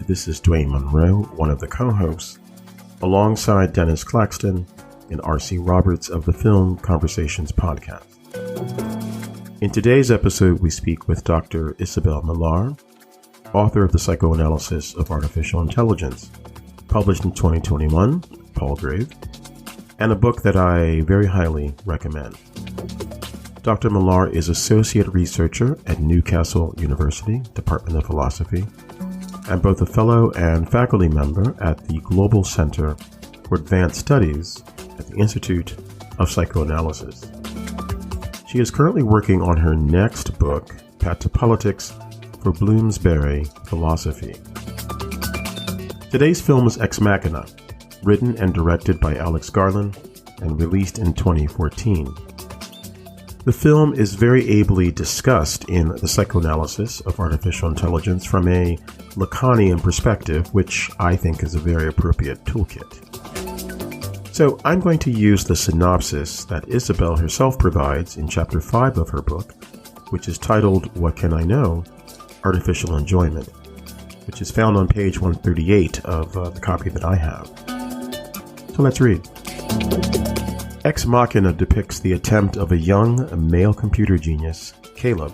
This is Dwayne Monroe, one of the co-hosts, alongside Dennis Claxton and R.C. Roberts of the Film Conversations podcast. In today's episode, we speak with Dr. Isabel Millar, author of The Psychoanalysis of Artificial Intelligence, published in 2021, Palgrave, and a book that I very highly recommend. Dr. Millar is Associate Researcher at Newcastle University, Department of Philosophy, and both a fellow and faculty member at the Global Center for Advanced Studies at the Institute of Psychoanalysis. She is currently working on her next book, Patipolitics, for Bloomsbury Philosophy. Today's film is Ex Machina, written and directed by Alex Garland and released in 2014. The film is very ably discussed in The Psychoanalysis of Artificial Intelligence from a Lacanian perspective, which I think is a very appropriate toolkit. So I'm going to use the synopsis that Isabel herself provides in Chapter 5 of her book, which is titled, What Can I Know? Artificial Enjoyment, which is found on page 138 of the copy that I have. So let's read. Ex Machina depicts the attempt of a young male computer genius, Caleb,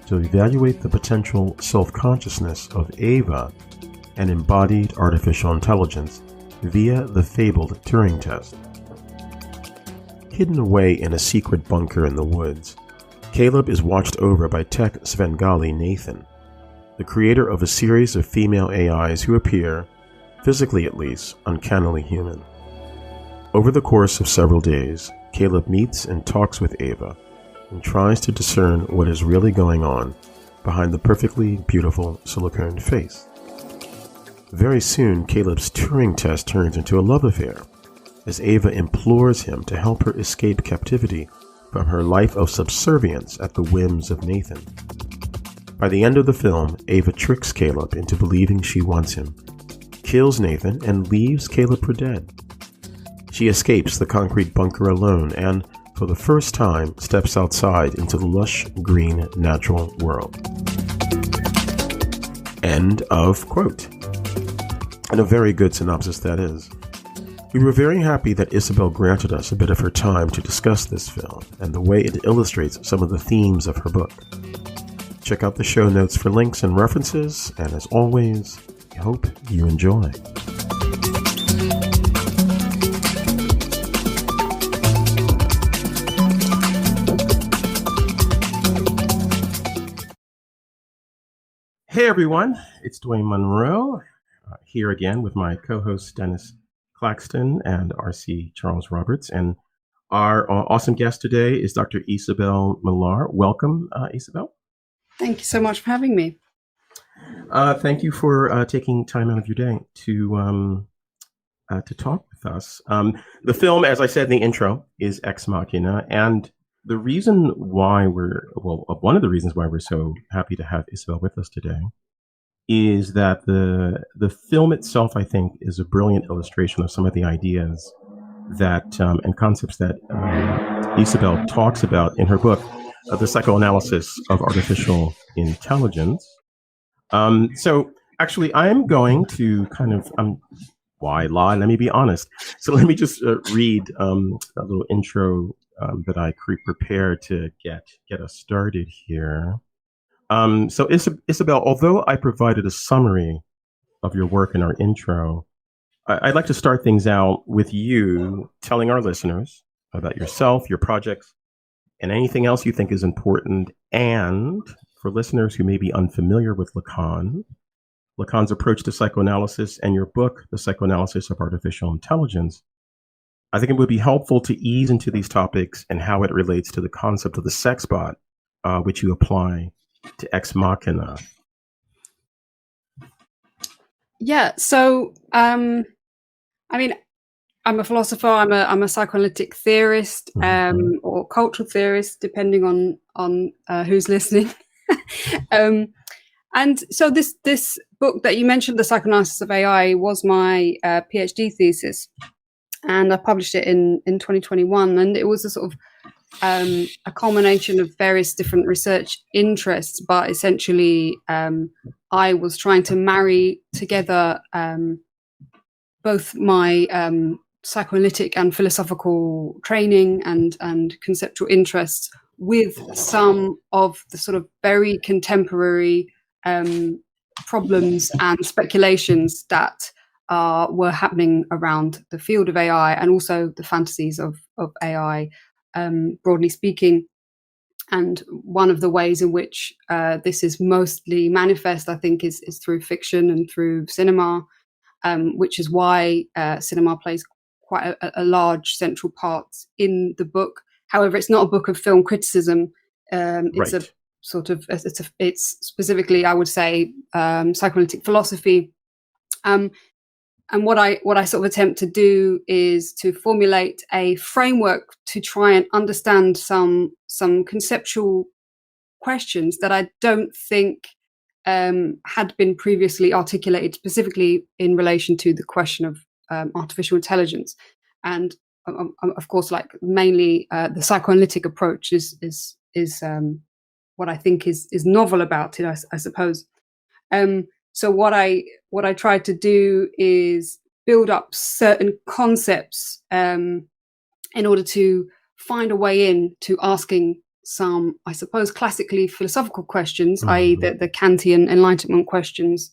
to evaluate the potential self-consciousness of Ava, an embodied artificial intelligence, via the fabled Turing Test. Hidden away in a secret bunker in the woods, Caleb is watched over by tech Svengali Nathan, the creator of a series of female AIs who appear, physically at least, uncannily human. Over the course of several days, Caleb meets and talks with Ava and tries to discern what is really going on behind the perfectly beautiful silicone face. Very soon, Caleb's Turing test turns into a love affair as Ava implores him to help her escape captivity from her life of subservience at the whims of Nathan. By the end of the film, Ava tricks Caleb into believing she wants him, kills Nathan, and leaves Caleb for dead. She escapes the concrete bunker alone and, for the first time, steps outside into the lush, green, natural world. End of quote. And a very good synopsis that is. We were very happy that Isabel granted us a bit of her time to discuss this film and the way it illustrates some of the themes of her book. Check out the show notes for links and references, and as always, I hope you enjoy. Hey everyone, it's Dwayne Monroe, here again with my co-hosts Dennis Claxton and R.C. Charles Roberts. And our awesome guest today is Dr. Isabel Millar. Welcome, Isabel. Thank you so much for having me. Thank you for taking time out of your day to talk with us. The film, as I said in the intro, is Ex Machina, and the reason why one of the reasons why we're so happy to have Isabel with us today is that the film itself, I think, is a brilliant illustration of some of the ideas that and concepts that Isabel talks about in her book, The Psychoanalysis of Artificial Intelligence. So actually, I'm going to kind of, why lie? Let me be honest. So let me just read a little intro that I prepared to get us started here. So Isabel, although I provided a summary of your work in our intro, I'd like to start things out with you telling our listeners about yourself, your projects, and anything else you think is important. And for listeners who may be unfamiliar with Lacan's approach to psychoanalysis and your book, The Psychoanalysis of Artificial Intelligence, I think it would be helpful to ease into these topics and how it relates to the concept of the sex bot, which you apply to Ex Machina. Yeah, so I mean, I'm a philosopher. I'm a psychoanalytic theorist, or cultural theorist, depending on who's listening. And so this book that you mentioned, The Psychoanalysis of AI, was my PhD thesis. And I published it in 2021, and it was a sort of a culmination of various different research interests, but essentially I was trying to marry together both my psychoanalytic and philosophical training and conceptual interests with some of the sort of very contemporary problems and speculations that were happening around the field of AI, and also the fantasies of AI, broadly speaking. And one of the ways in which this is mostly manifest, I think, is through fiction and through cinema, which is why cinema plays quite a large central part in the book. However, it's not a book of film criticism. It's a sort of, it's specifically, I would say, psychoanalytic philosophy. And what I sort of attempt to do is to formulate a framework to try and understand some conceptual questions that I don't think had been previously articulated, specifically in relation to the question of artificial intelligence. And of course, like mainly the psychoanalytic approach is what I think is novel about it, I suppose. So what I tried to do is build up certain concepts in order to find a way in to asking some, I suppose, classically philosophical questions, i.e. the Kantian Enlightenment questions.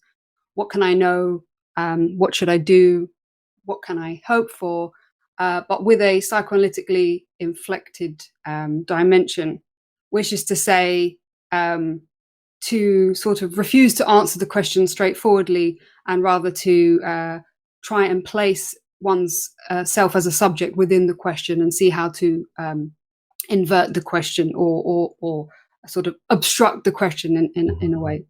What can I know? What should I do? What can I hope for? But with a psychoanalytically inflected dimension, which is to say, to sort of refuse to answer the question straightforwardly, and rather to try and place one's self as a subject within the question and see how to invert the question or sort of obstruct the question in a way.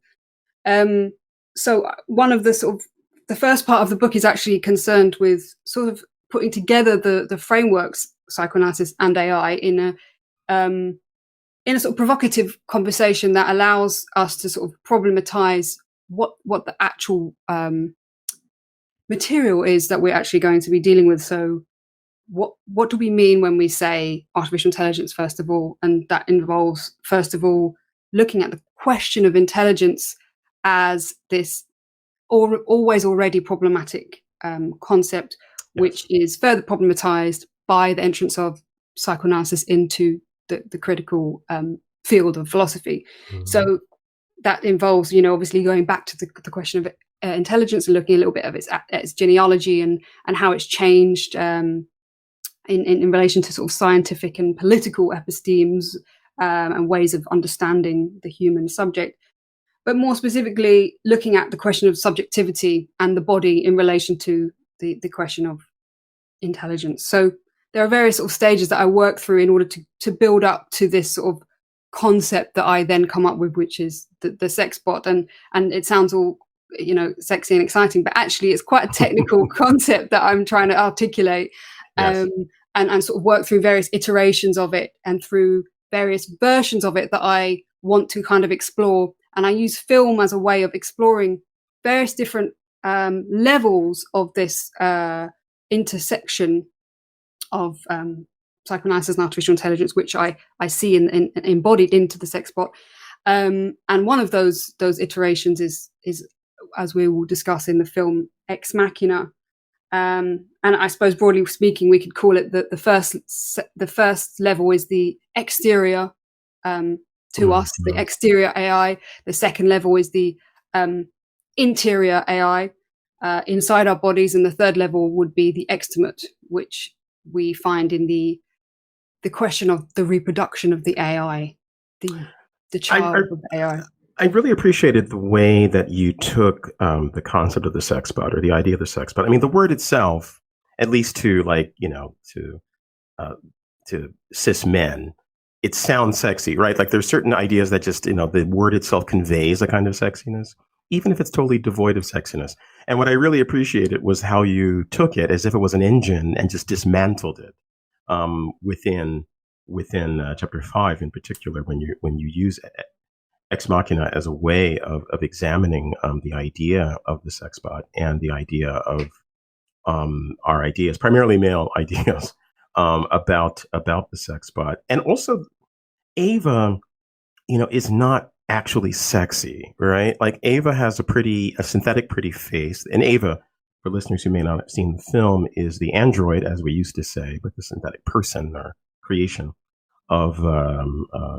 So one of the sort of the first part of the book is actually concerned with sort of putting together the frameworks, psychoanalysis and AI, in a sort of provocative conversation that allows us to sort of problematize what the actual material is that we're actually going to be dealing with. So what do we mean when we say artificial intelligence, first of all? And that involves, first of all, looking at the question of intelligence as this always already problematic concept, which is further problematized by the entrance of psychoanalysis into the critical field of philosophy. So that involves, obviously going back to the question of intelligence and looking a little bit of its genealogy and how it's changed in relation to sort of scientific and political epistemes and ways of understanding the human subject. But more specifically, looking at the question of subjectivity and the body in relation to the question of intelligence. So there are various sort of stages that I work through in order to build up to this sort of concept that I then come up with, which is the sex bot. And it sounds all, sexy and exciting, but actually it's quite a technical concept that I'm trying to articulate and sort of work through various iterations of it and through various versions of it that I want to kind of explore. And I use film as a way of exploring various different levels of this intersection of psychoanalysis and artificial intelligence, which I see in embodied into the sex bot. And one of those iterations is, as we will discuss in the film, Ex Machina. And I suppose broadly speaking, we could call it the first level is the exterior to us, the exterior AI. The second level is the interior AI inside our bodies, and the third level would be the extimate, which we find in the question of the reproduction of the AI, the child of the AI. I really appreciated the way that you took the concept of the sex bot, or the idea of the sex bot. I mean, the word itself, at least to to cis men, it sounds sexy, right? Like there's certain ideas that just, the word itself conveys a kind of sexiness, even if it's totally devoid of sexiness. And what I really appreciated was how you took it as if it was an engine and just dismantled it within chapter 5 in particular, when you use Ex Machina as a way of examining the idea of the sex bot and the idea of our ideas, primarily male ideas, about the sex bot. And also, Ava, is not actually sexy, right? Like Ava has a synthetic pretty face. And Ava, for listeners who may not have seen the film, is the android, as we used to say, but the synthetic person or creation of a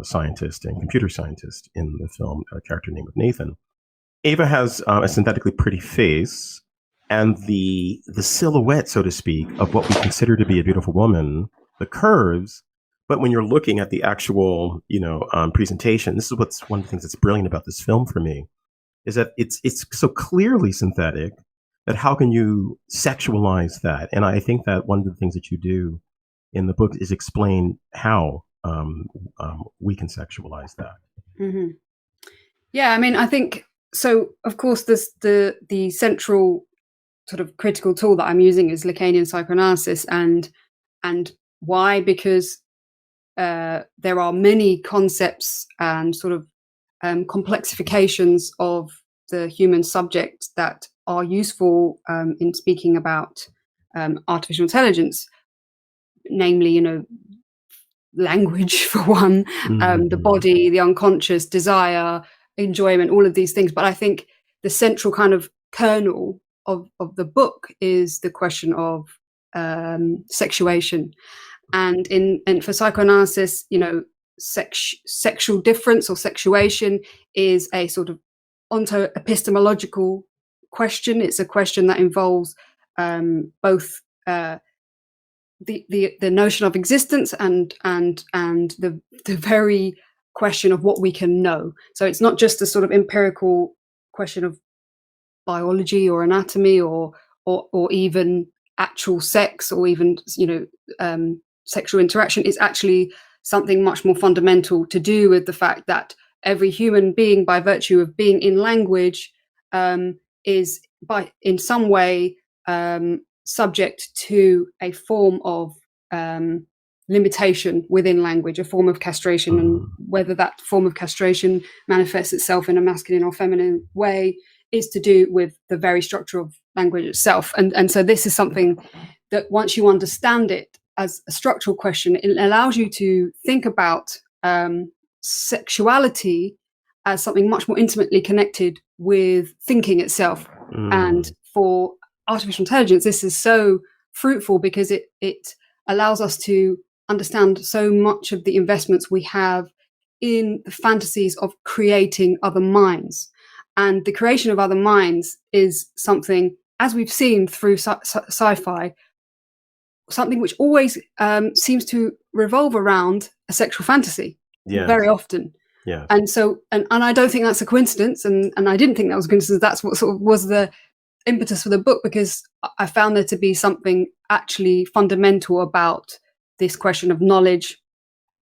scientist and computer scientist in the film, a character named Nathan. Ava has a synthetically pretty face, and the silhouette, so to speak, of what we consider to be a beautiful woman, the curves. But when you're looking at the actual, presentation, this is what's one of the things that's brilliant about this film for me, is that it's so clearly synthetic that how can you sexualize that? And I think that one of the things that you do in the book is explain how we can sexualize that. Mm-hmm. Yeah, I mean, I think so. Of course, the central sort of critical tool that I'm using is Lacanian psychoanalysis, and why? Because there are many concepts and sort of complexifications of the human subject that are useful in speaking about artificial intelligence, namely, language for one, the body, the unconscious, desire, enjoyment, all of these things. But I think the central kind of kernel of the book is the question of sexuation. And for psychoanalysis, sexual difference or sexuation is a sort of onto-epistemological question. It's a question that involves both the notion of existence and the very question of what we can know. So it's not just a sort of empirical question of biology or anatomy or even actual sex or even sexual interaction. Is actually something much more fundamental to do with the fact that every human being, by virtue of being in language, is in some way subject to a form of limitation within language, a form of castration, and whether that form of castration manifests itself in a masculine or feminine way is to do with the very structure of language itself. And so this is something that once you understand it as a structural question, it allows you to think about sexuality as something much more intimately connected with thinking itself. And for artificial intelligence, this is so fruitful because it allows us to understand so much of the investments we have in the fantasies of creating other minds. And the creation of other minds is something, as we've seen through sci-fi, something which always seems to revolve around a sexual fantasy, very often. Yeah. And so, and I don't think that's a coincidence, and I didn't think that was a coincidence. That's what sort of was the impetus for the book, because I found there to be something actually fundamental about this question of knowledge,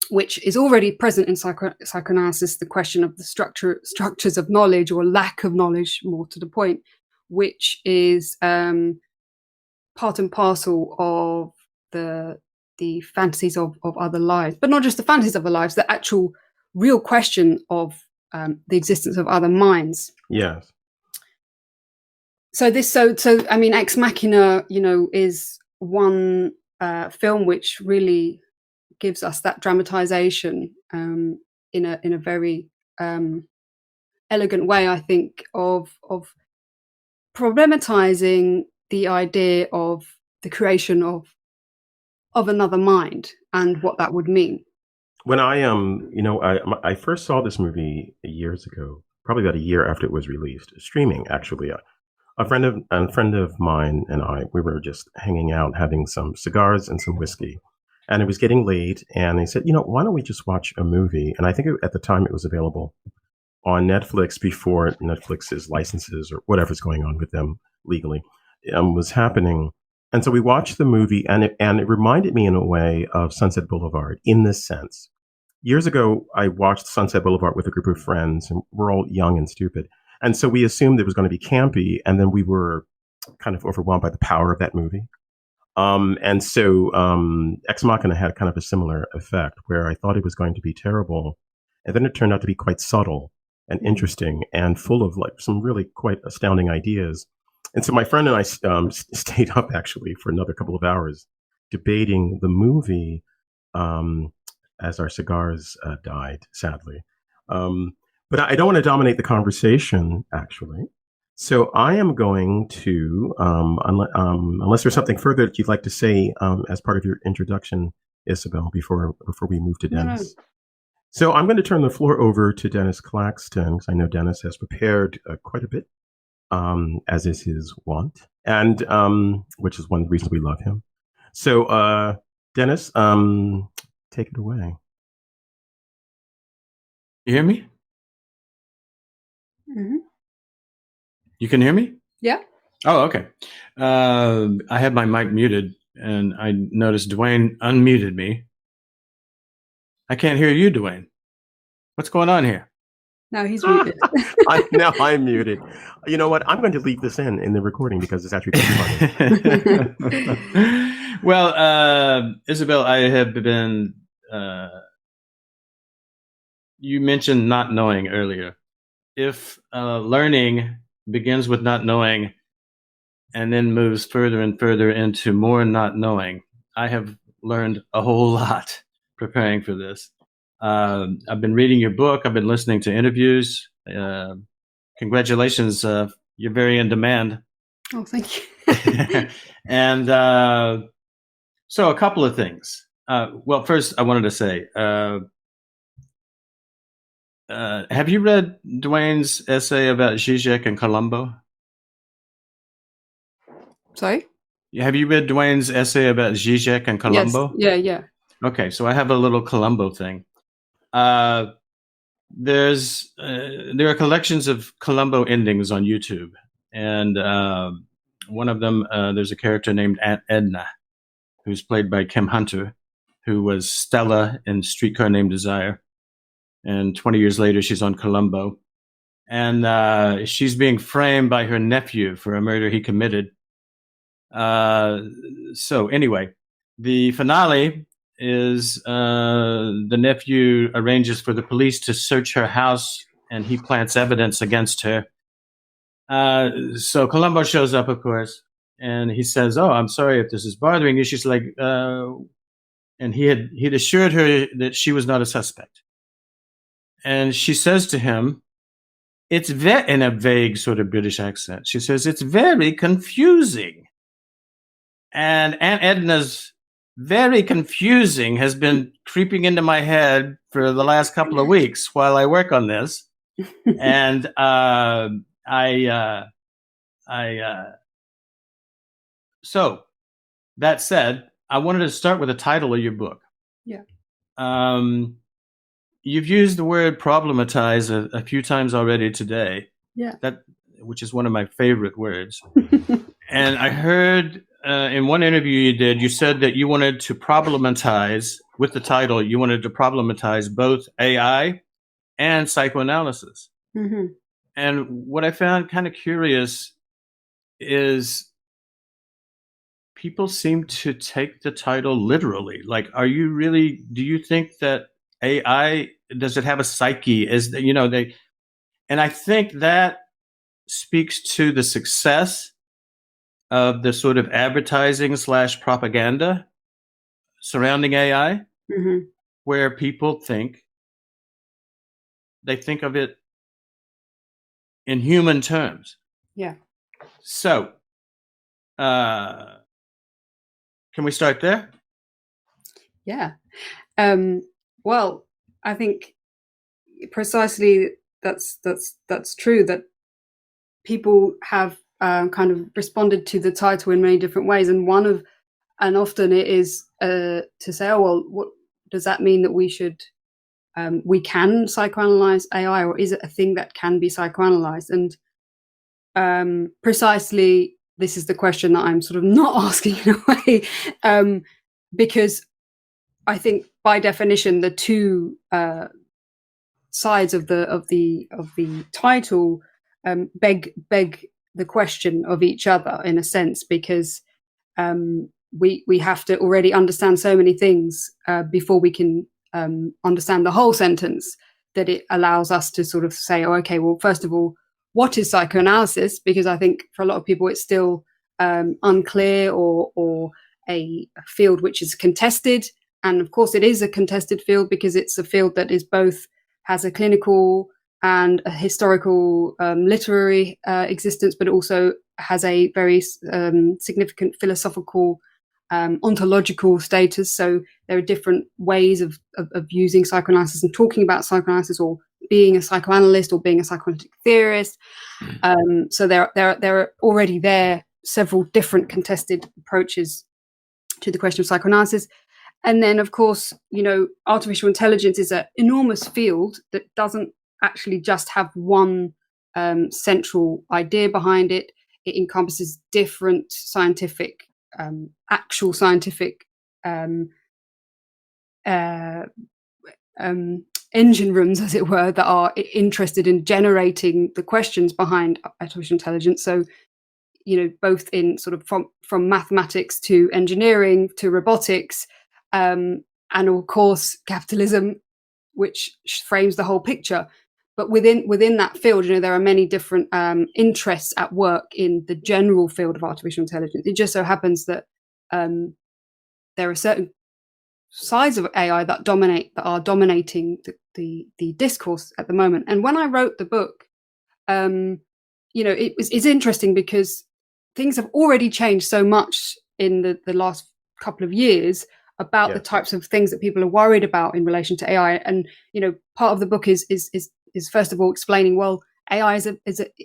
which is already present in psychoanalysis, the question of the structures of knowledge or lack of knowledge, more to the point, which is part and parcel of the fantasies of other lives, but not just the fantasies of other lives, the actual real question of the existence of other minds. Yes. So I mean, Ex Machina, is one film which really gives us that dramatization in a very elegant way, I think, of problematizing the idea of the creation of another mind and what that would mean. When I first saw this movie years ago, probably about a year after it was released, streaming actually. A friend of mine and I, we were just hanging out, having some cigars and some whiskey, and it was getting late. And he said, why don't we just watch a movie? And I think at the time it was available on Netflix before Netflix's licenses or whatever's going on with them legally was happening. And so we watched the movie, and it reminded me in a way of Sunset Boulevard in this sense. Years ago, I watched Sunset Boulevard with a group of friends, and we're all young and stupid. And so we assumed it was going to be campy, and then we were kind of overwhelmed by the power of that movie. And so Ex Machina had kind of a similar effect, where I thought it was going to be terrible, and then it turned out to be quite subtle and interesting and full of like some really quite astounding ideas. And so my friend and I stayed up actually for another couple of hours debating the movie as our cigars died, sadly. But I don't want to dominate the conversation, actually. So I am going to, unless there's something further that you'd like to say as part of your introduction, Isabel, before we move to Dennis. No. So I'm going to turn the floor over to Dennis Claxton, because I know Dennis has prepared quite a bit, as is his wont, and which is one of the reasons we love him. So Dennis, take it away. You hear me? Mm-hmm. You can hear me? Yeah. Oh, okay. I had my mic muted, and I noticed Dwayne unmuted me. I can't hear you, Dwayne. What's going on here? No, he's muted. Now I'm muted. You know what? I'm going to leave this in the recording because it's actually pretty funny. Well, Isabel, I have been... you mentioned not knowing earlier. If learning begins with not knowing and then moves further and further into more not knowing, I have learned a whole lot preparing for this. I've been reading your book. I've been listening to interviews. Congratulations. You're very in demand. Oh, thank you. And so a couple of things. Well, first, I wanted to say, have you read Dwayne's essay about Zizek and Colombo? Sorry? Have you read Dwayne's essay about Zizek and Colombo? Yes. Yeah. Okay, so I have a little Colombo thing. There are collections of Colombo endings on YouTube, and one of them, there's a character named Aunt Edna, who's played by Kim Hunter, who was Stella in Streetcar Named Desire. And 20 years later, she's on Colombo. And she's being framed by her nephew for a murder he committed. So anyway, the finale is the nephew arranges for the police to search her house, and he plants evidence against her. So Colombo shows up, of course, and he says, "Oh, I'm sorry if this is bothering you." She's like, and he'd assured her that she was not a suspect. And she says to him, it's in a vague sort of British accent, she says, "It's very confusing." And Aunt Edna's very confusing has been creeping into my head for the last couple of weeks while I work on this. And so that said, I wanted to start with the title of your book. Yeah. You've used the word problematize a few times already today. Yeah. Which is one of my favorite words. And I heard in one interview you did, you said that you wanted to problematize, with the title, you wanted to problematize both AI and psychoanalysis. Mm-hmm. And what I found kind of curious is people seem to take the title literally. Like, do you think that AI, does it have a psyche? And I think that speaks to the success of the sort of advertising / propaganda surrounding AI, mm-hmm. where people think of it in human terms. Yeah. So, can we start there? Yeah. Well, I think precisely that's true, that people have kind of responded to the title in many different ways, and often it is to say, oh well, what does that mean, that we can psychoanalyze AI, or is it a thing that can be psychoanalyzed? And precisely this is the question that I'm sort of not asking in a way, because I think by definition the two sides of the title beg the question of each other in a sense, because we have to already understand so many things before we can understand the whole sentence, that it allows us to sort of say, oh, okay, well, first of all, what is psychoanalysis? Because I think for a lot of people it's still unclear, or a field which is contested. And of course, it is a contested field because it's a field that is both has a clinical and a historical literary existence, but also has a very significant philosophical ontological status. So there are different ways of using psychoanalysis and talking about psychoanalysis, or being a psychoanalyst, or being a psychoanalytic theorist. So there are already several different contested approaches to the question of psychoanalysis. And then, of course, artificial intelligence is an enormous field that doesn't actually just have one central idea behind it. It encompasses different scientific, actual scientific engine rooms, as it were, that are interested in generating the questions behind artificial intelligence. So, both in sort of from mathematics to engineering to robotics, and of course capitalism, which frames the whole picture. But within that field, there are many different interests at work in the general field of artificial intelligence. It just so happens that there are certain sides of AI that are dominating the discourse at the moment. And when I wrote the book, it's interesting because things have already changed so much in the last couple of years about the types of things that people are worried about in relation to AI. And part of the book is first of all explaining, well, AI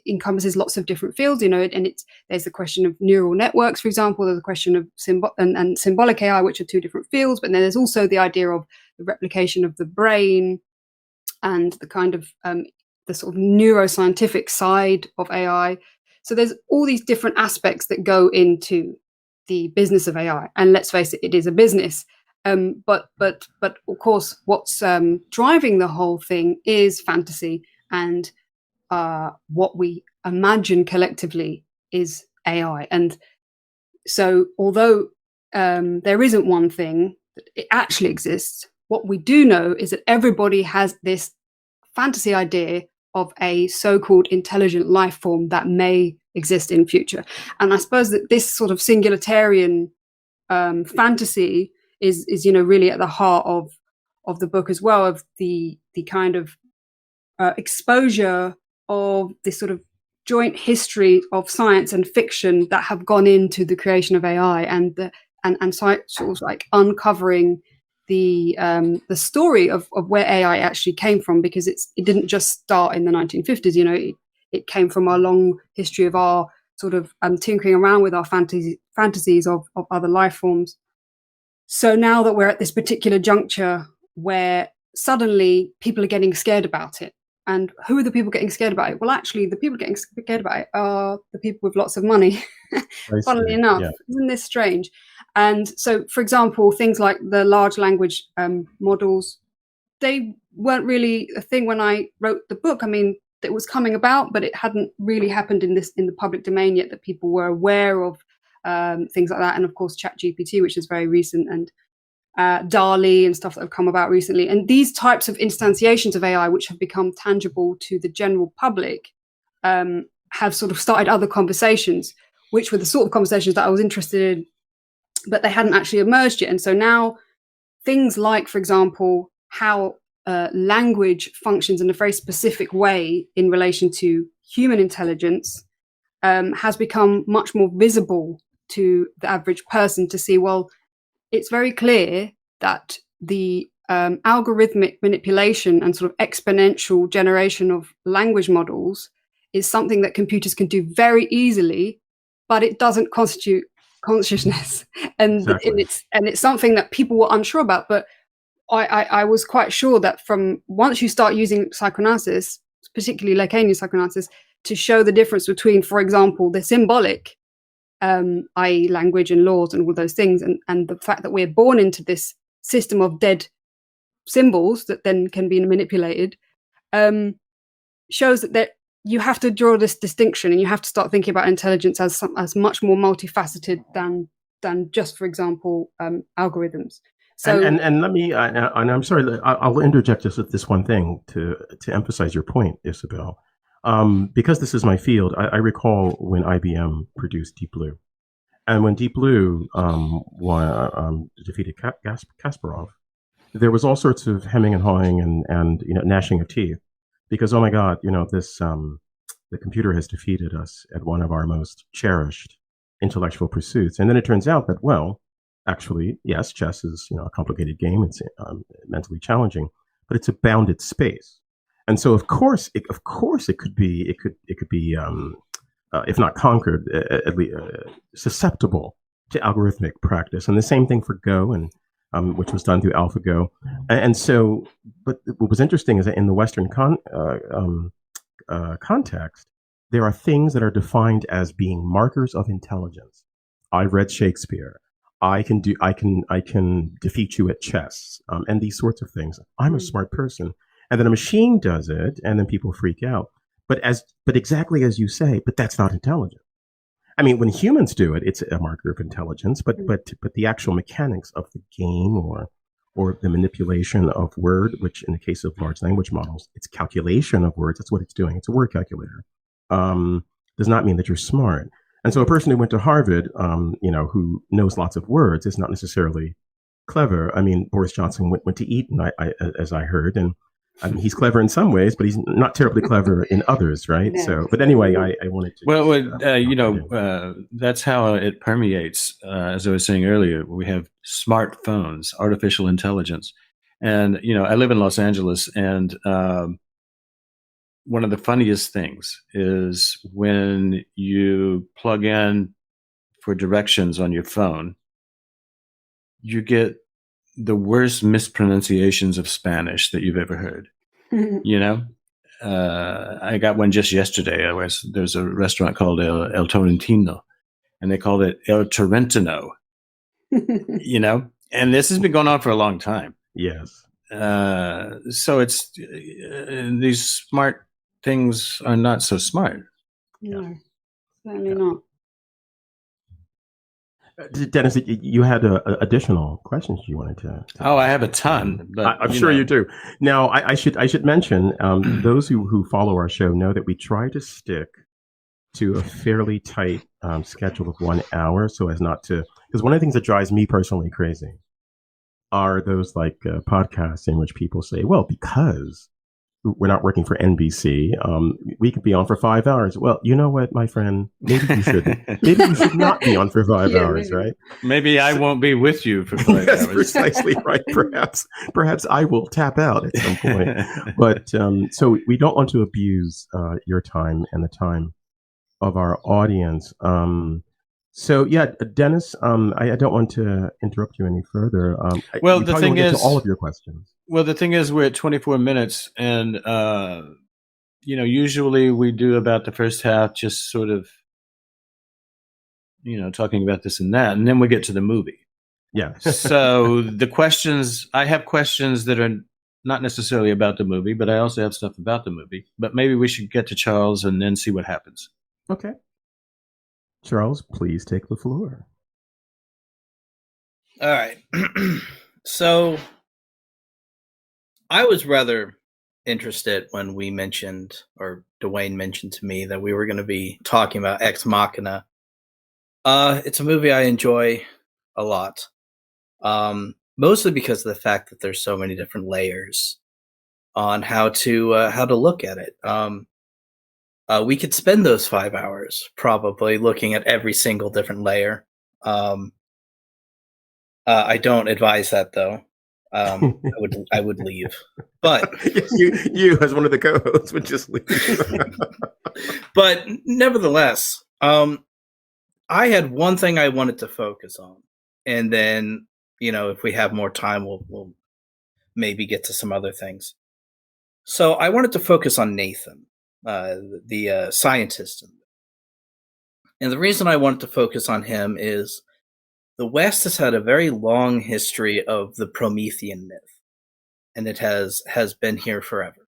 encompasses lots of different fields, and there's the question of neural networks, for example. There's the question of symbolic AI, which are two different fields. But then there's also the idea of the replication of the brain and the kind of the sort of neuroscientific side of AI. So there's all these different aspects that go into the business of AI, and let's face it, it is a business. But of course, what's driving the whole thing is fantasy, and what we imagine collectively is AI. And so, although there isn't one thing that it actually exists, what we do know is that everybody has this fantasy idea of a so-called intelligent life form that may exist in future. And I suppose that this sort of singularitarian fantasy is really at the heart of the book as well, of the kind of exposure of this sort of joint history of science and fiction that have gone into the creation of AI, and sort of like uncovering the story of where AI actually came from, because it didn't just start in the 1950s. It came from our long history of our sort of tinkering around with our fantasies of other life forms. So now that we're at this particular juncture where suddenly people are getting scared about it, and who are the people getting scared about it? Well, actually, the people getting scared about it are the people with lots of money, funnily enough. Yeah. Isn't this strange? And so, for example, things like the large language models, they weren't really a thing when I wrote the book. I mean, it was coming about, but it hadn't really happened in the public domain yet, that people were aware of things like that. And of course, ChatGPT, which is very recent, and DALL-E and stuff that have come about recently. And these types of instantiations of AI, which have become tangible to the general public, have sort of started other conversations, which were the sort of conversations that I was interested in, but they hadn't actually emerged yet. And so now things like, for example, how language functions in a very specific way in relation to human intelligence has become much more visible to the average person to see, well, it's very clear that the algorithmic manipulation and sort of exponential generation of language models is something that computers can do very easily, but it doesn't constitute consciousness. And, exactly. it's something that people were unsure about. But I was quite sure that from once you start using psychoanalysis, particularly Lacanian psychoanalysis, to show the difference between, for example, the symbolic, i.e. language and laws and all those things, and the fact that we're born into this system of dead symbols that then can be manipulated, shows that you have to draw this distinction, and you have to start thinking about intelligence as much more multifaceted than just, for example, algorithms. So, and let me, and I'm sorry, I'll interject just with this one thing to emphasize your point, Isabel. Because this is my field, I recall when IBM produced Deep Blue. And when Deep Blue defeated Kasparov, there was all sorts of hemming and hawing and gnashing of teeth because, oh my God, this the computer has defeated us at one of our most cherished intellectual pursuits. And then it turns out that, well, actually, yes, chess is a complicated game. It's mentally challenging, but it's a bounded space. And so, of course, it could be if not conquered, at least susceptible to algorithmic practice. And the same thing for Go, and which was done through AlphaGo. And so, but what was interesting is that in the Western context, there are things that are defined as being markers of intelligence. I've read Shakespeare. I can defeat you at chess, and these sorts of things. I'm a smart person, and then a machine does it, and then people freak out. But exactly as you say, but that's not intelligent. I mean, when humans do it, it's a marker of intelligence. But the actual mechanics of the game or the manipulation of word, which in the case of large language models, it's calculation of words. That's what it's doing. It's a word calculator. Does not mean that you're smart. And so a person who went to Harvard, who knows lots of words, is not necessarily clever. I mean, Boris Johnson went to Eton, as I heard, and I mean, he's clever in some ways, but he's not terribly clever in others, right? Yeah. So, but anyway, I wanted to. That's how it permeates. As I was saying earlier, we have smartphones, artificial intelligence, and I live in Los Angeles, and one of the funniest things is when you plug in for directions on your phone, you get the worst mispronunciations of Spanish that you've ever heard. I got one just yesterday. There's a restaurant called El Torrentino, and they called it El Torrentino. And this has been going on for a long time. Yes. So it's these smart things are not so smart. No, certainly not. Dennis, you had additional questions you wanted to. I have a ton. But, I'm sure you do. Now, I should mention those who follow our show know that we try to stick to a fairly tight schedule of 1 hour, so as not to. Because one of the things that drives me personally crazy are those podcasts in which people say, "Well, because we're not working for NBC, we could be on for 5 hours." Well, you know what, my friend? Maybe you shouldn't. Maybe you should not be on for 5 hours, right? Maybe I won't be with you for 5 That's hours. Precisely right. Perhaps I will tap out at some point. But so we don't want to abuse your time and the time of our audience. So yeah, Dennis, I don't want to interrupt you any further. Well, the thing is, to all of your questions. Well, the thing is, we're at 24 minutes, and usually we do about the first half, just sort of, talking about this and that, and then we get to the movie. Yeah. So I have questions that are not necessarily about the movie, but I also have stuff about the movie. But maybe we should get to Charles and then see what happens. Okay. Charles, please take the floor. All right. So I was rather interested when we mentioned, or Dwayne mentioned to me, that we were going to be talking about Ex Machina. It's a movie I enjoy a lot, mostly because of the fact that there's so many different layers on how to look at it. We could spend those 5 hours probably looking at every single different layer. I don't advise that, though. I would leave, but you as one of the co-hosts would just leave. But nevertheless, I had one thing I wanted to focus on, and then if we have more time, we'll maybe get to some other things. So I wanted to focus on Nathan, the scientist, and the reason I wanted to focus on him is the West has had a very long history of the Promethean myth, and it has been here forever.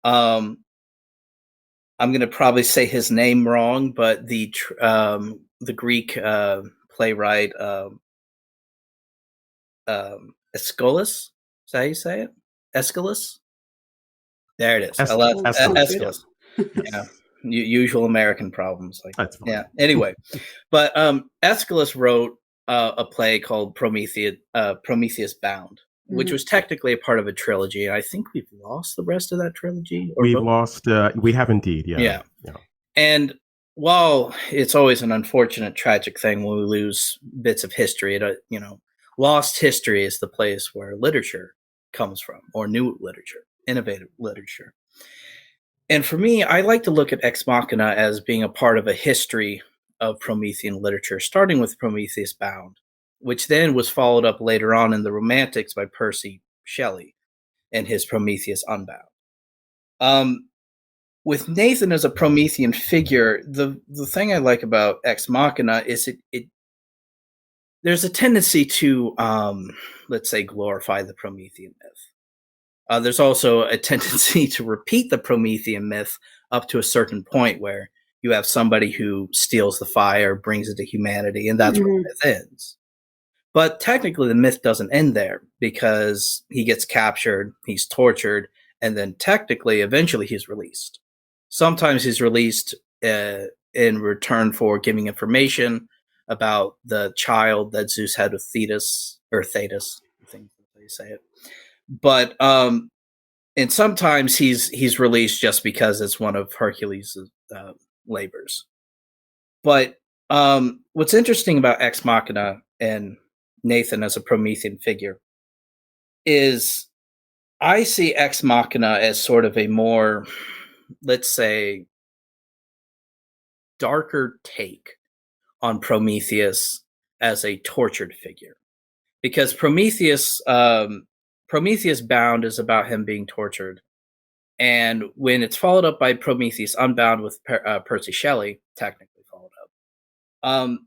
I'm going to probably say his name wrong, but the Greek playwright Aeschylus, is that how you say it? Aeschylus? There it is. Aeschylus. Yeah. usual American problems. Like, That's fine. yeah. Anyway, but Aeschylus wrote a play called Prometheus Bound, which was technically a part of a trilogy. And I think we've lost the rest of that trilogy. We've lost. We have indeed. Yeah. And while it's always an unfortunate, tragic thing when we lose bits of history, lost history is the place where literature comes from, or new literature, innovative literature. And for me, I like to look at Ex Machina as being a part of a history of Promethean literature, starting with Prometheus Bound, which then was followed up later on in the Romantics by Percy Shelley and his Prometheus Unbound. With Nathan as a Promethean figure, the thing I like about Ex Machina is it there's a tendency to, let's say, glorify the Promethean myth. There's also a tendency to repeat the Promethean myth up to a certain point where you have somebody who steals the fire, brings it to humanity, and that's where the myth ends. But technically, the myth doesn't end there because he gets captured, he's tortured, and then technically, eventually, he's released. Sometimes he's released in return for giving information about the child that Zeus had with Thetis, I think they say it. But and sometimes he's released just because it's one of Hercules' labors. But what's interesting about Ex Machina and Nathan as a Promethean figure is I see Ex Machina as sort of a more, let's say, darker take on Prometheus as a tortured figure. Because Prometheus Bound is about him being tortured. And when it's followed up by Prometheus Unbound with Percy Shelley, technically followed up,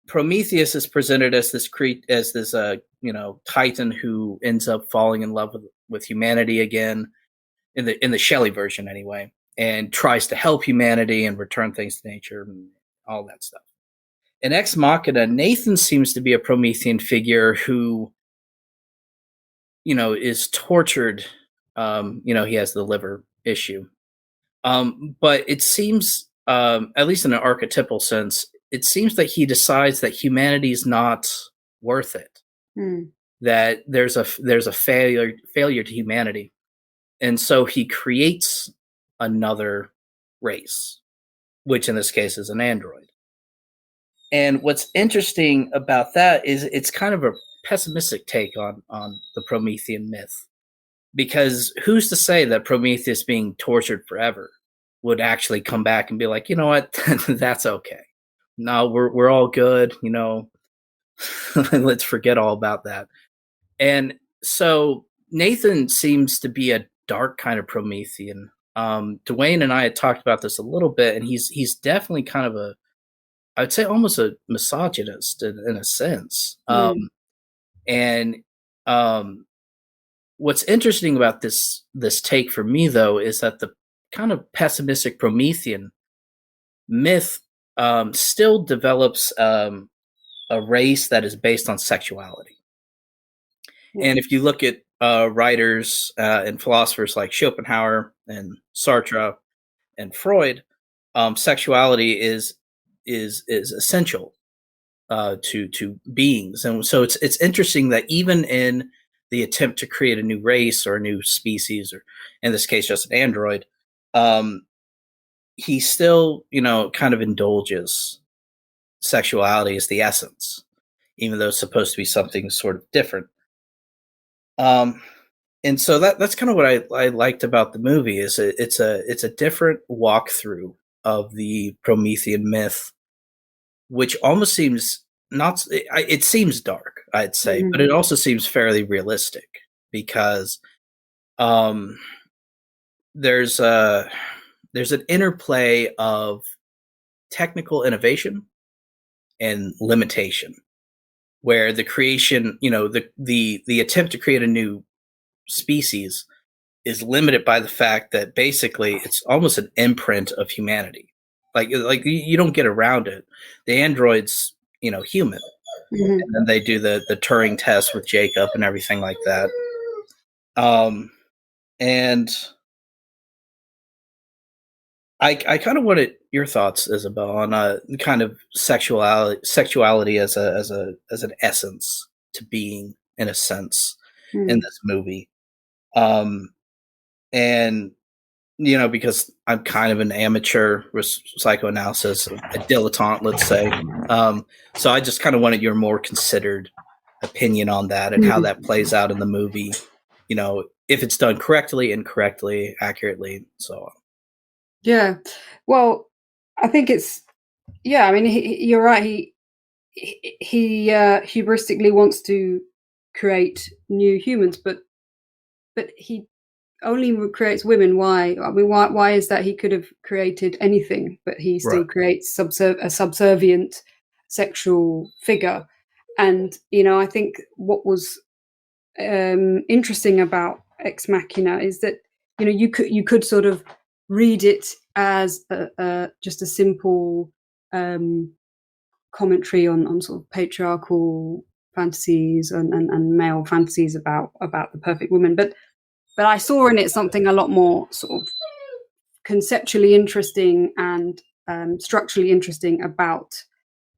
Prometheus is presented as this Titan who ends up falling in love with humanity again, in the Shelley version anyway, and tries to help humanity and return things to nature and all that stuff. In Ex Machina, Nathan seems to be a Promethean figure who, is tortured. He has the liver issue. But it seems, at least in an archetypal sense, it seems that he decides that humanity is not worth it. That there's a failure to humanity. And so he creates another race, which in this case is an android. And what's interesting about that is it's kind of a pessimistic take on the Promethean myth. Because who's to say that Prometheus being tortured forever would actually come back and be like, you know what, that's okay. No, we're all good, let's forget all about that. And so Nathan seems to be a dark kind of Promethean. Dwayne and I had talked about this a little bit, and he's definitely kind of I would say almost a misogynist in a sense. What's interesting about this take for me, though, is that the kind of pessimistic Promethean myth still develops a race that is based on sexuality. And if you look at writers and philosophers like Schopenhauer and Sartre and Freud, sexuality is essential to beings. And so it's interesting that even in the attempt to create a new race or a new species, or in this case, just an android, he still, kind of indulges sexuality as the essence, even though it's supposed to be something sort of different. And so that's kind of what I liked about the movie is it's a different walkthrough of the Promethean myth, which almost seems it seems dark, I'd say, but it also seems fairly realistic because there's an interplay of technical innovation and limitation, where the creation, the attempt to create a new species is limited by the fact that basically it's almost an imprint of humanity. Like you don't get around it. The android's, human. And then they do the Turing test with Jacob and everything like that. And I kind of wanted your thoughts, Isabel, on kind of sexuality as an essence to being, in a sense, in this movie. And because I'm kind of an amateur with psychoanalysis, a dilettante, let's say. So I just kind of wanted your more considered opinion on that and how that plays out in the movie. If it's done correctly, incorrectly, accurately, and so on. Yeah. Well, I think it's, I mean, you're right. He hubristically wants to create new humans, but he only creates women. Why? I mean, why is that? He could have created anything, but he still creates a subservient sexual figure. And I think what was interesting about Ex Machina is that you could sort of read it as just a simple commentary on sort of patriarchal fantasies and male fantasies about the perfect woman, but I saw in it something a lot more sort of conceptually interesting and structurally interesting about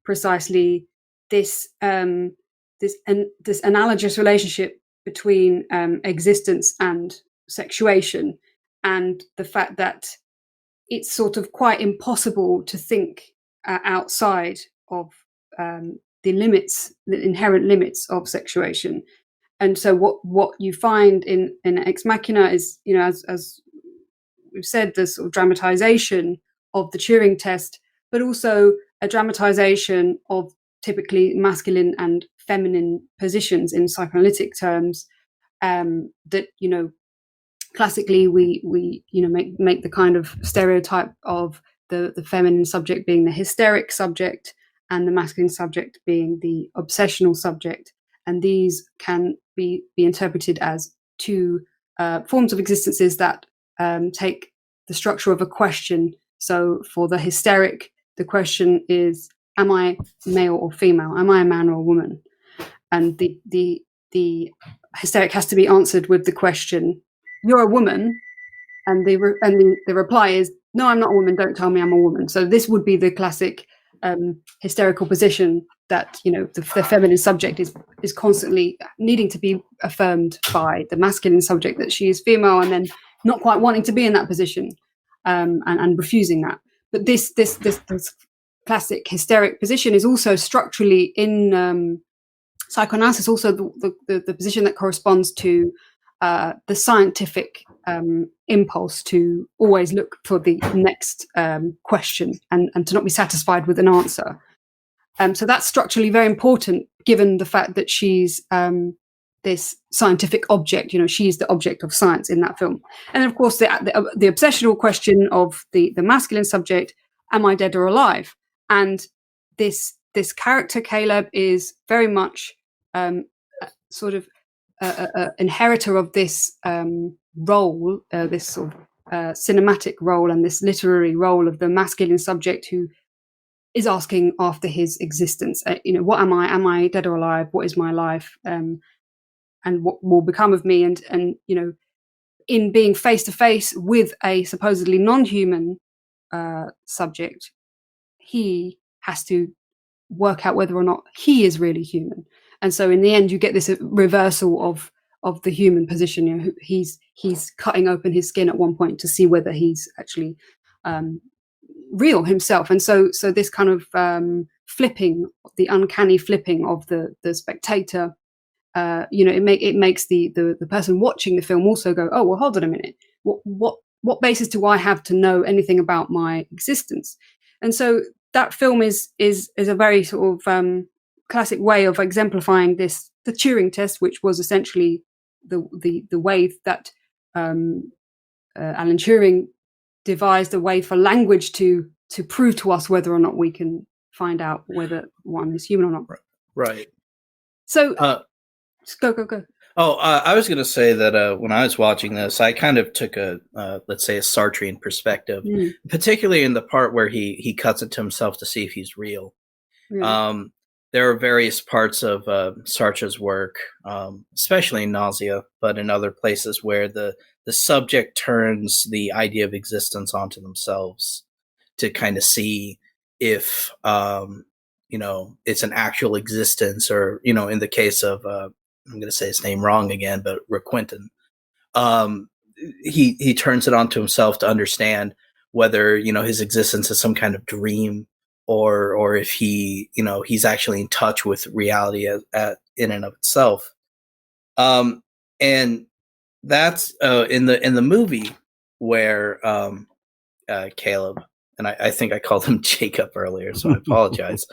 precisely this this analogous relationship between existence and sexuation, and the fact that it's sort of quite impossible to think outside of the inherent limits of sexuation. And so what you find in Ex Machina is, as we've said, the sort of dramatization of the Turing test, but also a dramatization of typically masculine and feminine positions in psychoanalytic terms, that classically we make the kind of stereotype of the feminine subject being the hysteric subject and the masculine subject being the obsessional subject, and these can be interpreted as two forms of existences that take the structure of a question. So for the hysteric, the question is, am I male or female? Am I a man or a woman? And the hysteric has to be answered with the question, you're a woman. And the reply is, no, I'm not a woman. Don't tell me I'm a woman. So this would be the classic hysterical position that the feminine subject is constantly needing to be affirmed by the masculine subject that she is female, and then not quite wanting to be in that position, and refusing that. But this classic hysteric position is also structurally in psychoanalysis also the position that corresponds to the scientific impulse to always look for the next question and to not be satisfied with an answer. So that's structurally very important, given the fact that she's this scientific object. She's the object of science in that film. And of course, the obsessional question of the masculine subject: am I dead or alive? And this character Caleb is very much sort of inheritor of this role, this sort of cinematic role and this literary role of the masculine subject who is asking after his existence. What am I? Am I dead or alive? What is my life? And what will become of me? And in being face to face with a supposedly non-human subject, he has to work out whether or not he is really human. And so in the end, you get this reversal of the human position. He's cutting open his skin at one point to see whether he's actually real himself. And so this kind of flipping, the uncanny flipping of the spectator, it makes the person watching the film also go, oh, well, hold on a minute. What basis do I have to know anything about my existence? And so that film is a very sort of classic way of exemplifying the Turing test, which was essentially the way that Alan Turing devised a way for language to prove to us whether or not we can find out whether one is human or not. Right. So go. Oh, I was going to say that when I was watching this, I kind of took let's say, a Sartrean perspective, particularly in the part where he cuts it to himself to see if he's real. there are various parts of Sartre's work, especially in Nausea, but in other places where the subject turns the idea of existence onto themselves to kind of see if it's an actual existence, or in the case of I'm going to say his name wrong again, but Requinton, he turns it onto himself to understand whether his existence is some kind of dream, or if he's actually in touch with reality in and of itself. And that's in the movie where Caleb, and I think I called him Jacob earlier, so I apologize.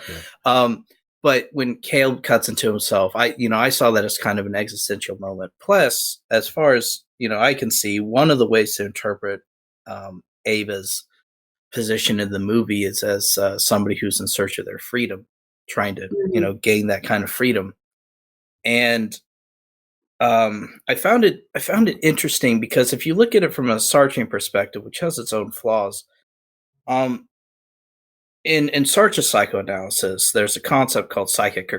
Yeah. But when Caleb cuts into himself, I saw that as kind of an existential moment. Plus, as far as I can see, one of the ways to interpret Ava's position in the movie is as somebody who's in search of their freedom, trying to gain that kind of freedom. And I found it interesting because if you look at it from a Sartrean perspective, which has its own flaws, in Sartre's psychoanalysis, there's a concept called psychic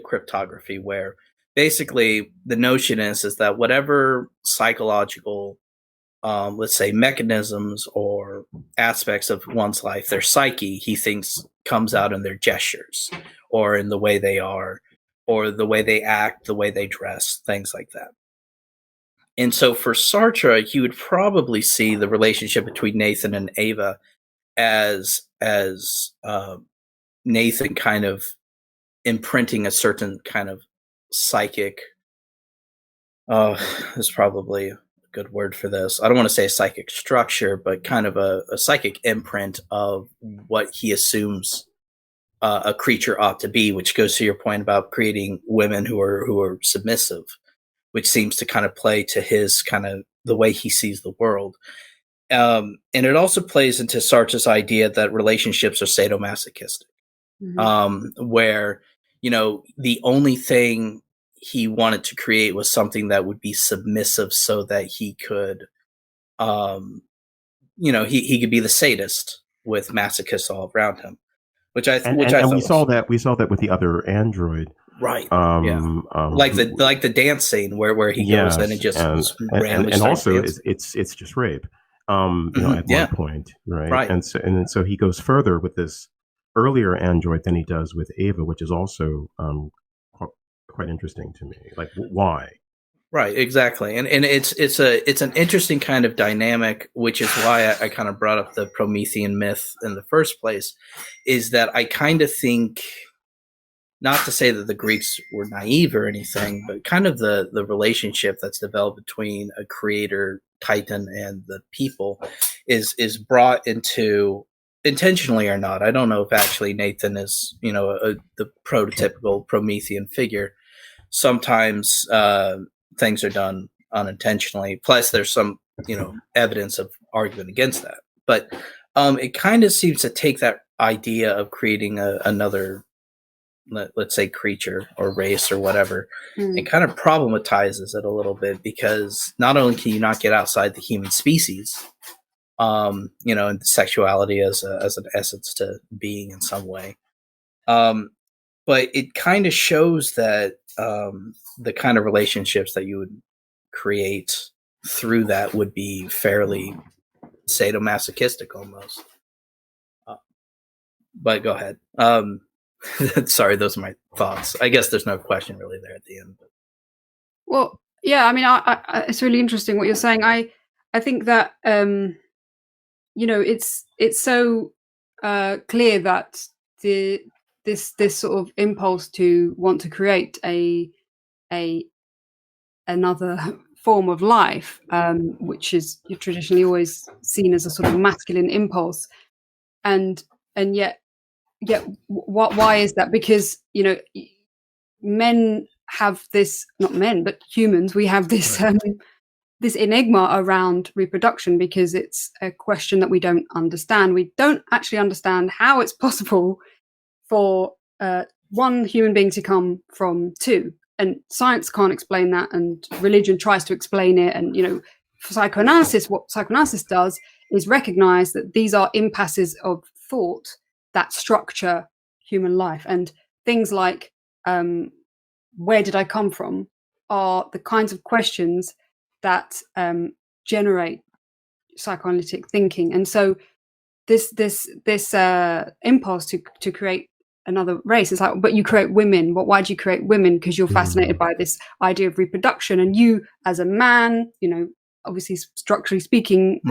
cryptography, where basically the notion is that whatever psychological let's say mechanisms or aspects of one's life, their psyche, he thinks comes out in their gestures or in the way they are or the way they act, the way they dress, things like that. And so for Sartre, he would probably see the relationship between Nathan and Ava as Nathan kind of imprinting a certain kind of psychic, is probably good word for this. I don't want to say psychic structure, but kind of a psychic imprint of what he assumes a creature ought to be, which goes to your point about creating women who are submissive, which seems to kind of play to his kind of the way he sees the world. And it also plays into Sartre's idea that relationships are sadomasochistic, where, the only thing he wanted to create was something that would be submissive so that he could, he could be the sadist with masochists all around him, which I thought we saw that with the other android, right? Like the dance scene where he goes in and just randomly and also dancing. it's just rape, at one point, right? And so he goes further with this earlier android than he does with Ava, which is also quite interesting to me. Like, why? Right, exactly, and it's an interesting kind of dynamic, which is why I kind of brought up the Promethean myth in the first place. Is that I kind of think, not to say that the Greeks were naive or anything, but kind of the relationship that's developed between a creator titan and the people is brought into, intentionally or not. I don't know if actually Nathan is the prototypical Promethean figure. Sometimes things are done unintentionally. Plus, there's some evidence of argument against that. But it kind of seems to take that idea of creating another, let's say, creature or race or whatever, and kind of problematizes it a little bit, because not only can you not get outside the human species, and sexuality as an essence to being in some way, but it kind of shows that the kind of relationships that you would create through that would be fairly sadomasochistic almost. But go ahead. Sorry, those are my thoughts. I guess there's no question really there at the end. But. Well, yeah, I mean, I it's really interesting what you're saying. I think that it's so clear that this sort of impulse to want to create another form of life, which is traditionally always seen as a sort of masculine impulse, and yet why is that? Because men have this, not men but humans, we have this this enigma around reproduction, because it's a question that we don't understand. We don't actually understand how it's possible for one human being to come from two, and science can't explain that, and religion tries to explain it. And for psychoanalysis, what psychoanalysis does is recognize that these are impasses of thought that structure human life, and things like where did I come from are the kinds of questions that generate psychoanalytic thinking. And so this impulse to create another race, it's like, but you create women. Why do you create women? Because you're fascinated by this idea of reproduction, and you as a man, obviously structurally speaking,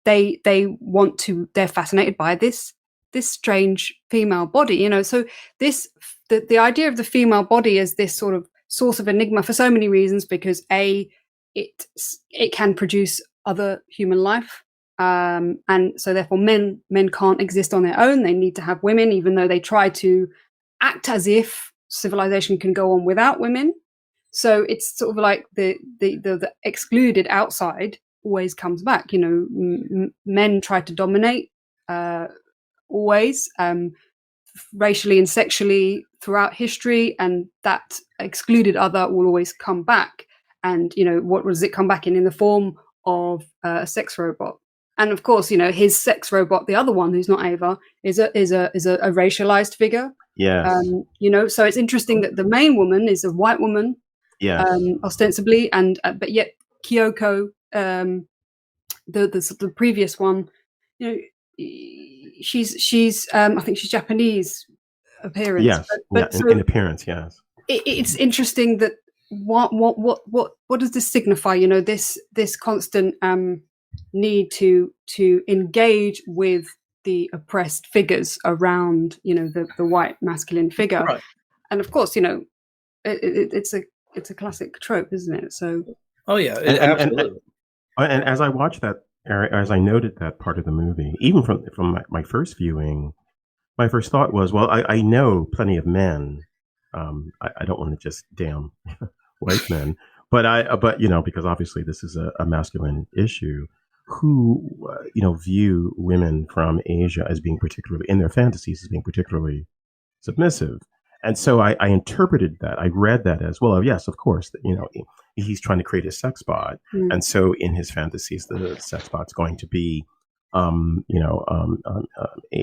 they're fascinated by this strange female body, so the idea of the female body as this sort of source of enigma for so many reasons, because it can produce other human life, and so therefore men can't exist on their own. They need to have women, even though they try to act as if civilization can go on without women. So it's sort of like the excluded outside always comes back. Men try to dominate always, racially and sexually throughout history, and that excluded other will always come back. And what does it come back in the form of a sex robot? And of course, his sex robot, the other one who's not Ava, is a racialized figure. Yes. So it's interesting that the main woman is a white woman, yes, ostensibly, and but yet Kyoko, the previous one, she's I think she's Japanese appearance. Yes, but yeah, so in appearance, yes. It's interesting that what does this signify? This constant need to engage with the oppressed figures around the white masculine figure, Right. And of course it's a classic trope, isn't it? So absolutely. And as I watched that, as I noted that part of the movie, even from my first viewing, my first thought was, well, I know plenty of men. I don't want to just damn white men, but because obviously this is a masculine issue, who view women from Asia as being particularly, in their fantasies, as being particularly submissive. And so I interpreted that. I read that as, well, yes, of course, he's trying to create a sex bot. And so in his fantasies, the sex bot's going to be,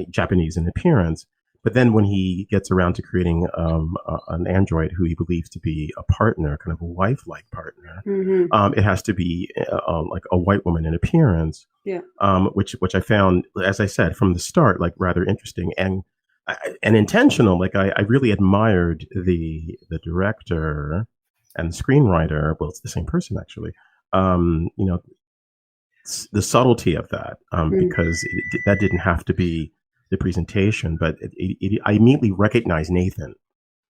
Japanese in appearance. But then when he gets around to creating an android who he believes to be a partner, kind of a wife-like partner, it has to be like a white woman in appearance, which I found, as I said, from the start, like rather interesting and intentional. Like I really admired the director and the screenwriter. Well, it's the same person actually. The subtlety of that, because that didn't have to be the presentation, but I immediately recognized Nathan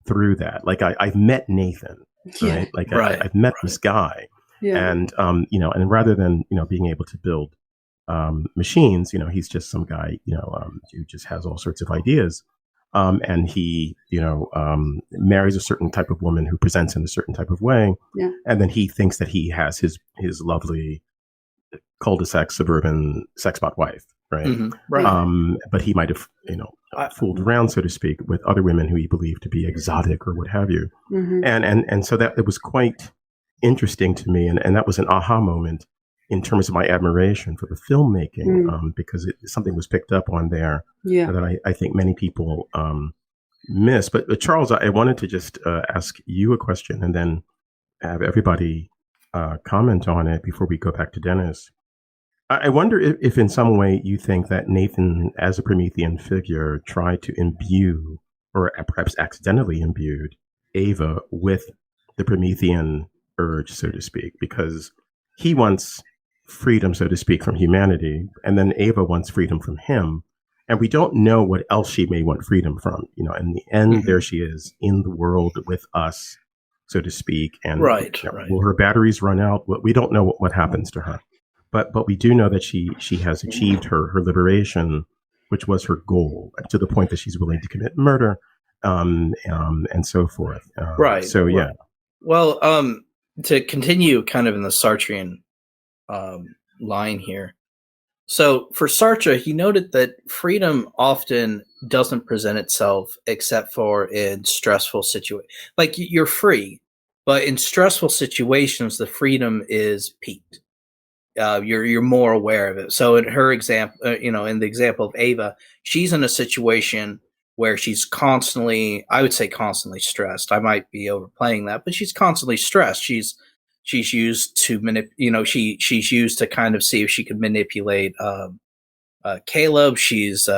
through that. Like I've met Nathan, right? Like I've met this guy, and and rather than being able to build machines, he's just some guy, who just has all sorts of ideas, and he marries a certain type of woman who presents in a certain type of way, and then he thinks that he has his lovely cul-de-sac suburban sex bot wife. Right. But he might have, fooled around, so to speak, with other women who he believed to be exotic or what have you. And so that it was quite interesting to me. And that was an aha moment in terms of my admiration for the filmmaking, because something was picked up on there that I think many people miss. But Charles, I wanted to just ask you a question and then have everybody comment on it before we go back to Dennis. I wonder if in some way you think that Nathan, as a Promethean figure, tried to imbue, or perhaps accidentally imbued, Ava with the Promethean urge, so to speak, because he wants freedom, so to speak, from humanity, and then Ava wants freedom from him, and we don't know what else she may want freedom from. In the end, there she is in the world with us, so to speak, and will her batteries run out? We don't know what happens to her. But we do know that she has achieved her liberation, which was her goal, to the point that she's willing to commit murder, and so forth. So yeah. Well, to continue kind of in the Sartrean line here. So for Sartre, he noted that freedom often doesn't present itself except for in stressful situations. Like you're free, but in stressful situations, the freedom is peaked. You're more aware of it. So in her example, in the example of Ava, she's in a situation where she's constantly, I would say constantly stressed. I might be overplaying that, but she's constantly stressed. She's used to she's used to kind of see if she could manipulate Caleb. She's